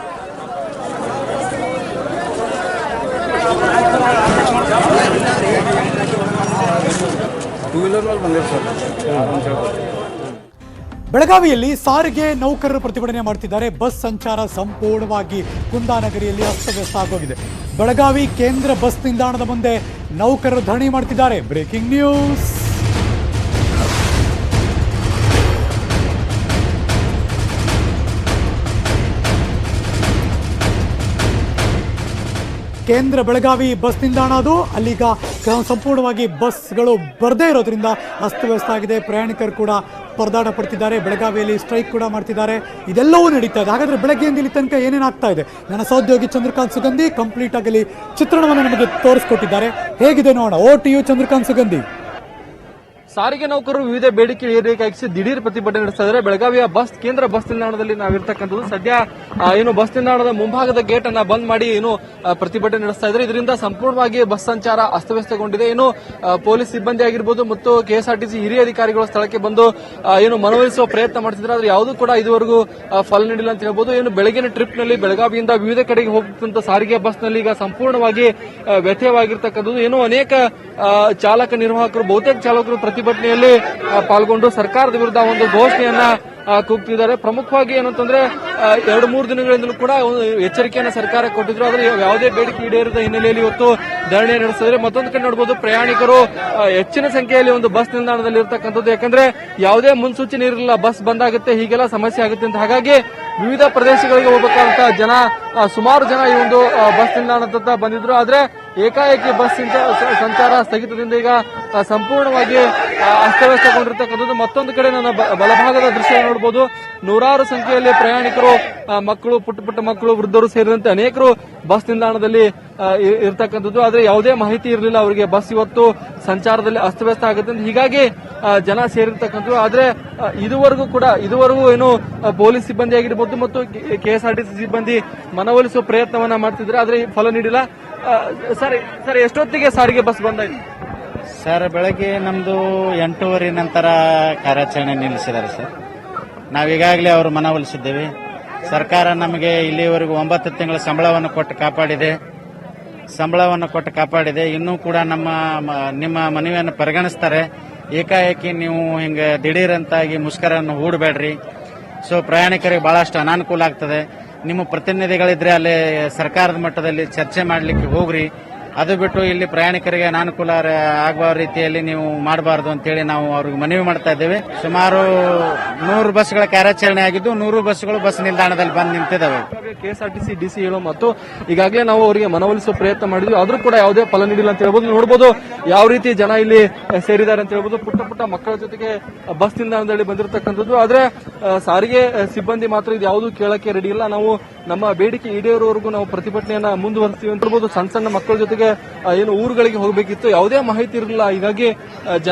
Speaker 2: ಬೆಳಗಾವಿಯಲ್ಲಿ ಸಾರಿಗೆ ನೌಕರರು ಪ್ರತಿಭಟನೆ ಮಾಡ್ತಿದ್ದಾರೆ. ಬಸ್ ಸಂಚಾರ ಸಂಪೂರ್ಣವಾಗಿ ಕುಂದಾನಗರಿಯಲ್ಲಿ ಅಸ್ತವ್ಯಸ್ತ ಆಗೋಗಿದೆ. ಬೆಳಗಾವಿ ಕೇಂದ್ರ ಬಸ್ ನಿಲ್ದಾಣದ ಮುಂದೆ ನೌಕರರು ಧರಣಿ ಮಾಡ್ತಿದ್ದಾರೆ. Breaking news. ಕೇಂದ್ರ ಬೆಳಗಾವಿ ಬಸ್ ನಿಲ್ದಾಣ ಅದು. ಅಲ್ಲಿಗ ಸಂಪೂರ್ಣವಾಗಿ ಬಸ್ಗಳು ಬರದೇ ಇರೋದ್ರಿಂದ ಅಸ್ತವ್ಯಸ್ತ ಆಗಿದೆ. ಪ್ರಯಾಣಿಕರು ಕೂಡ ಪರದಾಟ ಪಡ್ತಿದ್ದಾರೆ. ಬೆಳಗಾವಿಯಲ್ಲಿ ಸ್ಟ್ರೈಕ್ ಕೂಡ ಮಾಡ್ತಿದ್ದಾರೆ. ಇದೆಲ್ಲವೂ ನಡೀತಾ ಇದೆ. ಹಾಗಾದ್ರೆ ಬೆಳಗ್ಗೆಯಿಂದ ಇಲ್ಲಿ ತನಕ ಏನೇನಾಗ್ತಾ ಇದೆ? ನನ್ನ ಸಹೋದ್ಯೋಗಿ ಚಂದ್ರಕಾಂತ್ ಸುಗಂಧಿ ಕಂಪ್ಲೀಟ್ ಆಗಿ ಚಿತ್ರಣವನ್ನು ನಮಗೆ ತೋರಿಸ್ಕೊಟ್ಟಿದ್ದಾರೆ. ಹೇಗಿದೆ ನೋಡೋಣ. OTU ಚಂದ್ರಕಾಂತ್ ಸುಗಂಧಿ.
Speaker 7: ಸಾರಿಗೆ ನೌಕರರು ವಿವಿಧ ಬೇಡಿಕೆ ಈಡೇರಿಕೆಯಾಗಿಸಿ ದಿಢೀರ್ ಪ್ರತಿಭಟನೆ ನಡೆಸ್ತಾ ಇದ್ದಾರೆ. ಬೆಳಗಾವಿಯ ಕೇಂದ್ರ ಬಸ್ ನಿಲ್ದಾಣದಲ್ಲಿ ನಾವಿರ್ತಕ್ಕಂಥದ್ದು. ಸದ್ಯ ಏನು ಬಸ್ ನಿಲ್ದಾಣದ ಮುಂಭಾಗದ ಗೇಟ್ ಅನ್ನ ಬಂದ್ ಮಾಡಿ ಏನು ಪ್ರತಿಭಟನೆ ನಡೆಸ್ತಾ ಇದ್ದಾರೆ. ಇದರಿಂದ ಸಂಪೂರ್ಣವಾಗಿ ಬಸ್ ಸಂಚಾರ ಅಸ್ತವ್ಯಸ್ತಗೊಂಡಿದೆ. ಏನು ಪೊಲೀಸ್ ಸಿಬ್ಬಂದಿ ಆಗಿರ್ಬೋದು ಮತ್ತು KSRTC ಹಿರಿಯ ಅಧಿಕಾರಿಗಳು ಸ್ಥಳಕ್ಕೆ ಬಂದು ಏನು ಮನವೊಲಿಸುವ ಪ್ರಯತ್ನ ಮಾಡ್ತಿದ್ದಾರೆ. ಆದ್ರೆ ಯಾವುದೂ ಕೂಡ ಇದುವರೆಗೂ ಫಲ ನೀಡಿಲ್ಲ ಅಂತ ಹೇಳ್ಬೋದು. ಏನು ಬೆಳಗಿನ ಟ್ರಿಪ್ ನಲ್ಲಿ ಬೆಳಗಾವಿಯಿಂದ ವಿವಿಧ ಕಡೆಗೆ ಹೋಗ್ತಕ್ಕಂಥ ಸಾರಿಗೆ ಬಸ್ ನಲ್ಲಿ ಈಗ ಸಂಪೂರ್ಣವಾಗಿ ವ್ಯತ್ಯವಾಗಿರ್ತಕ್ಕಂಥದ್ದು. ಏನು ಅನೇಕ ಚಾಲಕ ನಿರ್ವಾಹಕರು, ಬಹುತೇಕ ಚಾಲಕರು ಪ್ರತಿಭಟನೆಯಲ್ಲಿ ಪಾಲ್ಗೊಂಡು ಸರ್ಕಾರದ ವಿರುದ್ಧ ಒಂದು ಘೋಷಣೆಯನ್ನ ಕೂಗ್ತಿದ್ದಾರೆ. ಪ್ರಮುಖವಾಗಿ ಏನಂತಂದ್ರೆ 2-3 ದಿನಗಳಿಂದಲೂ ಕೂಡ ಎಚ್ಚರಿಕೆಯನ್ನು ಸರ್ಕಾರ ಕೊಟ್ಟಿದ್ರು. ಆದ್ರೆ ಯಾವುದೇ ಬೇಡಿಕೆ ಈಡೇರದ ಹಿನ್ನೆಲೆಯಲ್ಲಿ ಇವತ್ತು ಧರಣಿ ನಡೆಸಿದ್ರೆ. ಮತ್ತೊಂದು ಕಡೆ ನೋಡಬಹುದು, ಪ್ರಯಾಣಿಕರು ಹೆಚ್ಚಿನ ಸಂಖ್ಯೆಯಲ್ಲಿ ಒಂದು ಬಸ್ ನಿಲ್ದಾಣದಲ್ಲಿ ಇರತಕ್ಕಂಥದ್ದು. ಯಾಕಂದ್ರೆ ಯಾವುದೇ ಮುನ್ಸೂಚನೆ ಇರಲಿಲ್ಲ, ಬಸ್ ಬಂದಾಗುತ್ತೆ, ಹೀಗೆಲ್ಲ ಸಮಸ್ಯೆ ಆಗುತ್ತೆ ಅಂತ. ಹಾಗಾಗಿ ವಿವಿಧ ಪ್ರದೇಶಗಳಿಗೆ ಹೋಗಬೇಕಾದಂತ ಜನ, ಸುಮಾರು ಜನ ಈ ಒಂದು ಬಸ್ ನಿಲ್ದಾಣದ ಬಂದಿದ್ರು. ಆದ್ರೆ ಏಕಾಏಕಿ ಬಸ್ ಸಂಚಾರ ಸ್ಥಗಿತದಿಂದ ಈಗ ಸಂಪೂರ್ಣವಾಗಿ ಅಸ್ತವ್ಯಸ್ತಗೊಂಡಿರ್ತಕ್ಕಂಥದ್ದು. ಮತ್ತೊಂದು ಕಡೆ ನನ್ನ ಬಲಭಾಗದ ದೃಶ್ಯ ನೋಡಬಹುದು, ನೂರಾರು ಸಂಖ್ಯೆಯಲ್ಲಿ ಪ್ರಯಾಣಿಕರು, ಮಕ್ಕಳು, ಪುಟ್ಟ ಮಕ್ಕಳು, ವೃದ್ಧರು ಸೇರಿದಂತೆ ಅನೇಕರು ಬಸ್ ನಿಲ್ದಾಣದಲ್ಲಿ ಇರ್ತಕ್ಕಂಥದ್ದು. ಆದ್ರೆ ಯಾವುದೇ ಮಾಹಿತಿ ಇರಲಿಲ್ಲ ಅವರಿಗೆ ಬಸ್ ಇವತ್ತು ಸಂಚಾರದಲ್ಲಿ ಅಸ್ತವ್ಯಸ್ತ ಆಗುತ್ತೆ ಅಂತ. ಹೀಗಾಗಿ ಜನ ಸೇರಿರ್ತಕ್ಕಂಥದ್ದು. ಆದ್ರೆ ಇದುವರೆಗೂ ಏನು ಪೊಲೀಸ್ ಸಿಬ್ಬಂದಿ ಆಗಿರ್ಬೋದು ಮತ್ತು KSRTC ಸಿಬ್ಬಂದಿ ಮನವೊಲಿಸುವ ಪ್ರಯತ್ನವನ್ನ ಮಾಡ್ತಿದ್ರೆ, ಆದ್ರೆ ಫಲ ನೀಡಿಲ್ಲ. ಸರ್ ಎಷ್ಟೊತ್ತಿಗೆ ಸಾರಿಗೆ ಬಸ್ ಬಂದಾಯ್ತು?
Speaker 5: ಸರ್ ಬೆಳಗ್ಗೆ ನಮ್ದು 8:30 ನಂತರ ಕಾರ್ಯಾಚರಣೆ ನಿಲ್ಲಿಸಿದ್ದಾರೆ ಸರ್. ನಾವೀಗಾಗಲೇ ಅವರು ಮನವೊಲಿಸಿದ್ದೇವೆ. ಸರ್ಕಾರ ನಮಗೆ ಇಲ್ಲಿವರೆಗೂ 9 ತಿಂಗಳ ಸಂಬಳವನ್ನು ಕೊಟ್ಟು ಕಾಪಾಡಿದೆ. ಇನ್ನೂ ಕೂಡ ನಿಮ್ಮ ಮನವಿಯನ್ನು ಪರಿಗಣಿಸ್ತಾರೆ. ಏಕಾಏಕಿ ನೀವು ಹಿಂಗೆ ದಿಢೀರಂತಾಗಿ ಮುಷ್ಕರನ್ನು ಹೂಡಬೇಡ್ರಿ. ಸೊ ಪ್ರಯಾಣಿಕರಿಗೆ ಬಹಳಷ್ಟು ಅನಾನುಕೂಲ ಆಗ್ತದೆ. ನಿಮ್ಮ ಪ್ರತಿನಿಧಿಗಳಿದ್ರೆ ಅಲ್ಲಿ ಸರ್ಕಾರದ ಮಟ್ಟದಲ್ಲಿ ಚರ್ಚೆ ಮಾಡಲಿಕ್ಕೆ ಹೋಗ್ರಿ. ಅದು ಬಿಟ್ಟು ಇಲ್ಲಿ ಪ್ರಯಾಣಿಕರಿಗೆ ಅನಾನುಕೂಲ ಆಗುವ ರೀತಿಯಲ್ಲಿ ನೀವು ಮಾಡಬಾರದು ಅಂತೇಳಿ ನಾವು ಅವ್ರಿಗೆ ಮನವಿ ಮಾಡ್ತಾ ಇದ್ದೇವೆ. ಸುಮಾರು 100 ಬಸ್ಗಳ ಕಾರ್ಯಾಚರಣೆ ಆಗಿದ್ದು 100 ಬಸ್ಗಳು ಬಸ್ ನಿಲ್ದಾಣದಲ್ಲಿ ಬಂದು ನಿಂತಿದ್ದಾವೆ.
Speaker 7: KSRTC DC ಹೇಳೋ ಮತ್ತು ಈಗಾಗಲೇ ನಾವು ಅವರಿಗೆ ಮನವೊಲಿಸುವ ಪ್ರಯತ್ನ ಮಾಡಿದ್ವಿ, ಆದ್ರೂ ಕೂಡ ಯಾವುದೇ ಫಲ ನೀಡಿಲ್ಲ ಅಂತ ಹೇಳ್ಬೋದು. ನೋಡಬಹುದು ಯಾವ ರೀತಿ ಜನ ಇಲ್ಲಿ ಸೇರಿದ್ದಾರೆ ಅಂತ ಹೇಳ್ಬೋದು. ಪುಟ್ಟ ಮಕ್ಕಳ ಜೊತೆಗೆ ಬಸ್ ನಿಲ್ದಾಣದಲ್ಲಿ ಬಂದಿರತಕ್ಕಂಥದ್ದು. ಆದ್ರೆ ಸಾರಿಗೆ ಸಿಬ್ಬಂದಿ ಮಾತ್ರ ಇದು ಯಾವುದು ಕೇಳಕ್ಕೆ ರೆಡಿ ಇಲ್ಲ. ನಾವು ನಮ್ಮ ಬೇಡಿಕೆ ಈಡೇರುವವರೆಗೂ ನಾವು ಪ್ರತಿಭಟನೆಯನ್ನ ಮುಂದುವರಿಸ್ತೀವಿ ಅಂತ ಹೇಳ್ಬೋದು. ಸಣ್ಣ ಮಕ್ಕಳ ಜೊತೆಗೆ ಏನು ಊರುಗಳಿಗೆ ಹೋಗಬೇಕಿತ್ತು, ಯಾವುದೇ ಮಾಹಿತಿ ಇರಲಿಲ್ಲ. ಹೀಗಾಗಿ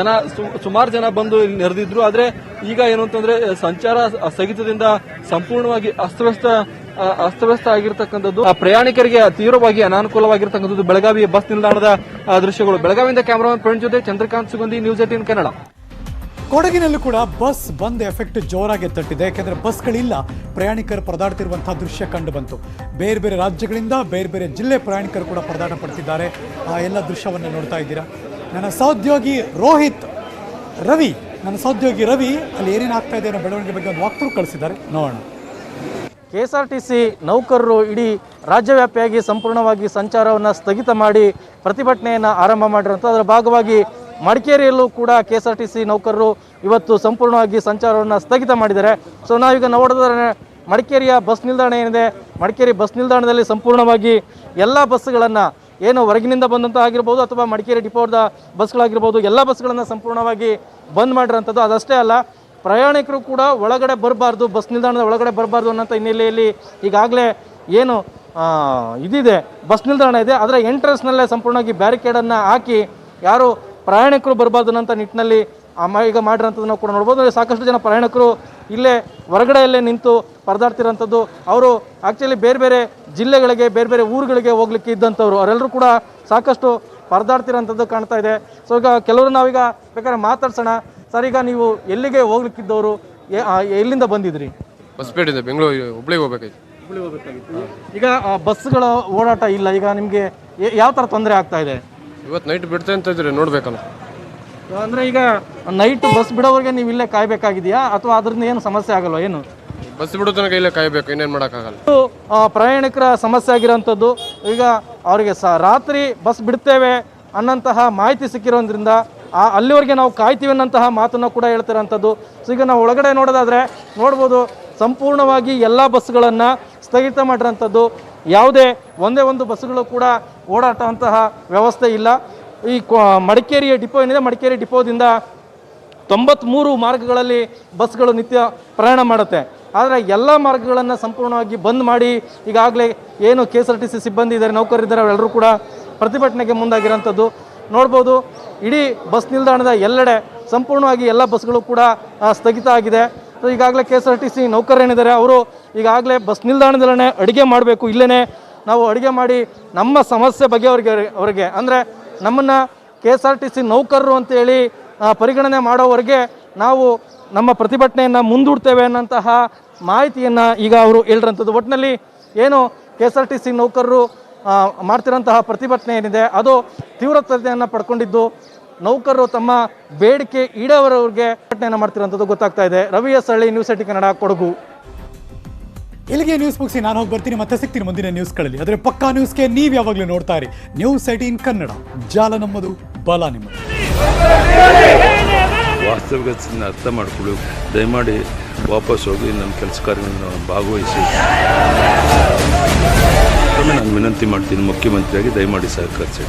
Speaker 7: ಸುಮಾರು ಜನ ಬಂದು ಇಲ್ಲಿ ನೆರೆದಿದ್ರು. ಆದ್ರೆ ಈಗ ಏನು ಅಂತಂದ್ರೆ ಸಂಚಾರ ಸ್ಥಗಿತದಿಂದ ಸಂಪೂರ್ಣವಾಗಿ ಅಸ್ತವ್ಯಸ್ತ ಆಗಿರ್ತಕ್ಕಂಥದ್ದು. ಪ್ರಯಾಣಿಕರಿಗೆ ತೀವ್ರವಾಗಿ ಅನಾನುಕೂಲವಾಗಿರ್ತಕ್ಕಂಥದ್ದು ಬೆಳಗಾವಿ ಬಸ್ ನಿಲ್ದಾಣದ ದೃಶ್ಯಗಳು. ಬೆಳಗಾವಿಯಿಂದ ಕ್ಯಾಮರಾಮನ್ ಪ್ರವೀಣ್ ಜೊತೆ ಚಂದ್ರಕಾಂತ್ ಸುಗಂಧಿ, ನ್ಯೂಸ್ 18 ಕನ್ನಡ.
Speaker 2: ಕೊಡಗಿನಲ್ಲೂ ಕೂಡ ಬಸ್ ಬಂದ್ ಎಫೆಕ್ಟ್ ಜೋರಾಗಿ ತಟ್ಟಿದೆ. ಯಾಕೆಂದರೆ ಬಸ್ಗಳಿಲ್ಲ, ಪ್ರಯಾಣಿಕರು ಪರದಾಡ್ತಿರುವಂತಹ ದೃಶ್ಯ ಕಂಡು ಬಂತು. ಬೇರೆ ಬೇರೆ ರಾಜ್ಯಗಳಿಂದ ಬೇರೆ ಬೇರೆ ಜಿಲ್ಲೆ ಪ್ರಯಾಣಿಕರು ಕೂಡ ಪರದಾಟ ಪಡ್ತಿದ್ದಾರೆ. ಆ ಎಲ್ಲ ದೃಶ್ಯವನ್ನು ನೋಡ್ತಾ ಇದ್ದೀರಾ. ನನ್ನ ಸಹೋದ್ಯೋಗಿ ರವಿ ಅಲ್ಲಿ ಏನೇನು ಆಗ್ತಾ ಇದೆ ಅನ್ನೋ ಬೆಳವಣಿಗೆ ಬಗ್ಗೆ ಒಂದು ವಾಕ್ತರು ಕಳಿಸಿದ್ದಾರೆ, ನೋಡೋಣ.
Speaker 9: KSRTC ನೌಕರರು ಇಡೀ ರಾಜ್ಯವ್ಯಾಪಿಯಾಗಿ ಸಂಪೂರ್ಣವಾಗಿ ಸಂಚಾರವನ್ನು ಸ್ಥಗಿತ ಮಾಡಿ ಪ್ರತಿಭಟನೆಯನ್ನು ಆರಂಭ ಮಾಡಿರುವಂಥ ಅದರ ಭಾಗವಾಗಿ ಮಡಿಕೇರಿಯಲ್ಲೂ ಕೂಡ KSRTC ನೌಕರರು ಇವತ್ತು ಸಂಪೂರ್ಣವಾಗಿ ಸಂಚಾರವನ್ನು ಸ್ಥಗಿತ ಮಾಡಿದ್ದಾರೆ. ಸೊ ನಾವೀಗ ನೋಡಿದ್ರೆ ಮಡಿಕೇರಿಯ ಬಸ್ ನಿಲ್ದಾಣ ಏನಿದೆ, ಮಡಿಕೇರಿ ಬಸ್ ನಿಲ್ದಾಣದಲ್ಲಿ ಸಂಪೂರ್ಣವಾಗಿ ಎಲ್ಲ ಬಸ್ಸುಗಳನ್ನು ಏನು ಹೊರಗಿನಿಂದ ಬಂದಂಥ ಆಗಿರ್ಬೋದು ಅಥವಾ ಮಡಿಕೇರಿ ಡಿಪೋದ ಬಸ್ಗಳಾಗಿರ್ಬೋದು ಎಲ್ಲ ಬಸ್ಗಳನ್ನು ಸಂಪೂರ್ಣವಾಗಿ ಬಂದ್ ಮಾಡಿರೋಂಥದ್ದು. ಅದಷ್ಟೇ ಅಲ್ಲ, ಪ್ರಯಾಣಿಕರು ಕೂಡ ಒಳಗಡೆ ಬರಬಾರ್ದು, ಬಸ್ ನಿಲ್ದಾಣದ ಒಳಗಡೆ ಬರಬಾರ್ದು ಅನ್ನೋಂಥ ಹಿನ್ನೆಲೆಯಲ್ಲಿ ಈಗಾಗಲೇ ಏನು ಇದಿದೆ ಬಸ್ ನಿಲ್ದಾಣ ಇದೆ ಅದರ ಎಂಟ್ರೆನ್ಸ್ನಲ್ಲೇ ಸಂಪೂರ್ಣವಾಗಿ ಬ್ಯಾರಿಕೇಡನ್ನು ಹಾಕಿ ಯಾರು ಪ್ರಯಾಣಿಕರು ಬರಬಾರ್ದು ಅನ್ನೋಂಥ ನಿಟ್ಟಿನಲ್ಲಿ ಈಗ ಮಾಡಿರೋಂಥದ್ದು ನಾವು ಕೂಡ ನೋಡ್ಬೋದು. ಸಾಕಷ್ಟು ಜನ ಪ್ರಯಾಣಿಕರು ಇಲ್ಲೇ ಹೊರಗಡೆಯಲ್ಲೇ ನಿಂತು ಪರದಾಡ್ತಿರೋಂಥದ್ದು. ಅವರು ಆ್ಯಕ್ಚುಲಿ ಬೇರೆ ಬೇರೆ ಜಿಲ್ಲೆಗಳಿಗೆ ಬೇರೆ ಬೇರೆ ಊರುಗಳಿಗೆ ಹೋಗ್ಲಿಕ್ಕೆ ಇದ್ದಂಥವ್ರು ಅವರೆಲ್ಲರೂ ಕೂಡ ಸಾಕಷ್ಟು ಪರದಾಡ್ತಿರೋಂಥದ್ದು ಕಾಣ್ತಾ ಇದೆ. ಸೊ ಈಗ ಕೆಲವರು ನಾವೀಗ ಬೇಕಾದ್ರೆ ಮಾತಾಡ್ಸೋಣ. ಸರ್, ಈಗ ನೀವು ಎಲ್ಲಿಗೆ ಹೋಗ್ಲಿಕ್ಕಿದ್ದವರು, ಎಲ್ಲಿಂದ ಬಂದಿದ್ರಿ?
Speaker 10: ಹೊಸಪೇಟೆಯಿಂದ ಬೆಂಗಳೂರು ಹುಬ್ಳಿಗೆ ಹೋಗ್ಬೇಕಾಯ್ತು.
Speaker 9: ಈಗ ಬಸ್ಗಳ ಓಡಾಟ ಇಲ್ಲ, ಈಗ ನಿಮಗೆ ಯಾವ ಥರ ತೊಂದರೆ ಆಗ್ತಾ ಇದೆ?
Speaker 10: ಇವತ್ತು ನೈಟ್ ಬಿಡ್ತೆ ಅಂತ ಇದ್ರೆ ನೋಡ್ಬೇಕಲ್ಲ.
Speaker 9: ಅಂದರೆ ಈಗ ನೈಟ್ ಬಸ್ ಬಿಡೋವರೆಗೆ ನೀವು ಇಲ್ಲೇ ಕಾಯಬೇಕಾಗಿದೆಯಾ ಅಥವಾ ಅದರಿಂದ ಏನು ಸಮಸ್ಯೆ ಆಗಲ್ವಾ? ಏನು
Speaker 10: ಬಸ್ ಬಿಡೋ ತನಕ ಇಲ್ಲೇ ಕಾಯಬೇಕು, ಇನ್ನೇನು ಮಾಡೋಕ್ಕಾಗಲ್ಲ.
Speaker 9: ಪ್ರಯಾಣಿಕರ ಸಮಸ್ಯೆ ಆಗಿರೋಂಥದ್ದು. ಈಗ ಅವರಿಗೆ ರಾತ್ರಿ ಬಸ್ ಬಿಡ್ತೇವೆ ಅನ್ನೋಂತಹ ಮಾಹಿತಿ ಸಿಕ್ಕಿರೋದ್ರಿಂದ ಅಲ್ಲಿವರೆಗೆ ನಾವು ಕಾಯ್ತೀವಿ ಅನ್ನೋಂತಹ ಮಾತನ್ನು ಕೂಡ ಹೇಳ್ತಿರೋಂಥದ್ದು. ಸೊ ಈಗ ನಾವು ಒಳಗಡೆ ನೋಡೋದಾದರೆ ನೋಡ್ಬೋದು, ಸಂಪೂರ್ಣವಾಗಿ ಎಲ್ಲ ಬಸ್ಗಳನ್ನು ಸ್ಥಗಿತ ಮಾಡಿರೋಂಥದ್ದು. ಯಾವುದೇ ಒಂದೇ ಒಂದು ಬಸ್ಸುಗಳು ಕೂಡ ಓಡಾಟ ಅಂತಹ ವ್ಯವಸ್ಥೆ ಇಲ್ಲ. ಈ ಮಡಿಕೇರಿಯ ಡಿಪೋ ಏನಿದೆ, ಮಡಿಕೇರಿ ಡಿಪೋದಿಂದ 93 ಮಾರ್ಗಗಳಲ್ಲಿ ಬಸ್ಗಳು ನಿತ್ಯ ಪ್ರಯಾಣ ಮಾಡುತ್ತೆ. ಆದರೆ ಎಲ್ಲ ಮಾರ್ಗಗಳನ್ನು ಸಂಪೂರ್ಣವಾಗಿ ಬಂದ್ ಮಾಡಿ ಈಗಾಗಲೇ ಏನು KSRTC ಸಿಬ್ಬಂದಿ ಇದ್ದಾರೆ, ನೌಕರರಿದ್ದಾರೆ, ಅವರೆಲ್ಲರೂ ಕೂಡ ಪ್ರತಿಭಟನೆಗೆ ಮುಂದಾಗಿರೋಂಥದ್ದು ನೋಡ್ಬೋದು. ಇಡೀ ಬಸ್ ನಿಲ್ದಾಣದ ಎಲ್ಲೆಡೆ ಸಂಪೂರ್ಣವಾಗಿ ಎಲ್ಲ ಬಸ್ಗಳು ಕೂಡ ಸ್ಥಗಿತ ಆಗಿದೆ. ಸೊ ಈಗಾಗಲೇ KSRTC ನೌಕರರೇನಿದ್ದಾರೆ ಅವರು ಈಗಾಗಲೇ ಬಸ್ ನಿಲ್ದಾಣದಲ್ಲೇ ಅಡುಗೆ ಮಾಡಬೇಕು, ಇಲ್ಲೇ ನಾವು ಅಡುಗೆ ಮಾಡಿ ನಮ್ಮ ಸಮಸ್ಯೆ ಅವರಿಗೆ ಅಂದರೆ ನಮ್ಮನ್ನು KSRTC ನೌಕರರು ಅಂತೇಳಿ ಪರಿಗಣನೆ ಮಾಡೋವರೆಗೆ ನಾವು ನಮ್ಮ ಪ್ರತಿಭಟನೆಯನ್ನು ಮುಂದೂಡ್ತೇವೆ ಅನ್ನೋಂತಹ ಮಾಹಿತಿಯನ್ನು ಈಗ ಅವರು ಹೇಳಿರೋಂಥದ್ದು. ಒಟ್ಟಿನಲ್ಲಿ ಏನು KSRTC ನೌಕರರು ಮಾಡ್ತಿರೋಂತಹ ಪ್ರತಿಭಟನೆ ಏನಿದೆ ಅದು ತೀವ್ರತೆಯನ್ನು ಪಡ್ಕೊಂಡಿದ್ದು, ನೌಕರರು ತಮ್ಮ ಬೇಡಿಕೆ ಈಡೇರೋವರೆಗೆ ಪ್ರತಿಭಟನೆಯನ್ನು ಮಾಡ್ತಿರೋಂಥದ್ದು ಗೊತ್ತಾಗ್ತಾ ಇದೆ. ರವಿ ಎಸ್ ಹಳ್ಳಿ, ನ್ಯೂಸ್ 18 ಕನ್ನಡ, ಕೊಡಗು.
Speaker 2: ಇಲ್ಲಿಗೆ ನ್ಯೂಸ್ ಮುಗಿಸಿ ನಾನು ಹೋಗಿ ಬರ್ತೀನಿ, ಮತ್ತೆ ಸಿಗ್ತೀನಿ ಮುಂದಿನ ನ್ಯೂಸ್ಗಳಲ್ಲಿ. ಆದರೆ ಪಕ್ಕಾ ನ್ಯೂಸ್ಗೆ ನೀವು ಯಾವಾಗಲೂ ನೋಡ್ತಾ ಇರಿ ನ್ಯೂಸ್ 18 ಕನ್ನಡ. ಜಾಲ ನಮ್ಮದು, ಬಲ ನಿಮ್ಮದು.
Speaker 1: ವಾಸ್ತವಿಕತೆಯನ್ನು ಅರ್ಥ ಮಾಡಿಕೊಳ್ಳಿ. ದಯಮಾಡಿ ವಾಪಸ್ ಹೋಗಿ ನನ್ನ ಕೆಲಸ ಕಾರ್ಯಗಳನ್ನು ಭಾಗವಹಿಸಿ. ನನ್ನ ವಿನಂತಿ ಮಾಡ್ತೀನಿ, ಮುಖ್ಯಮಂತ್ರಿಯಾಗಿ ದಯಮಾಡಿ ಸಹಕರಿಸಿ.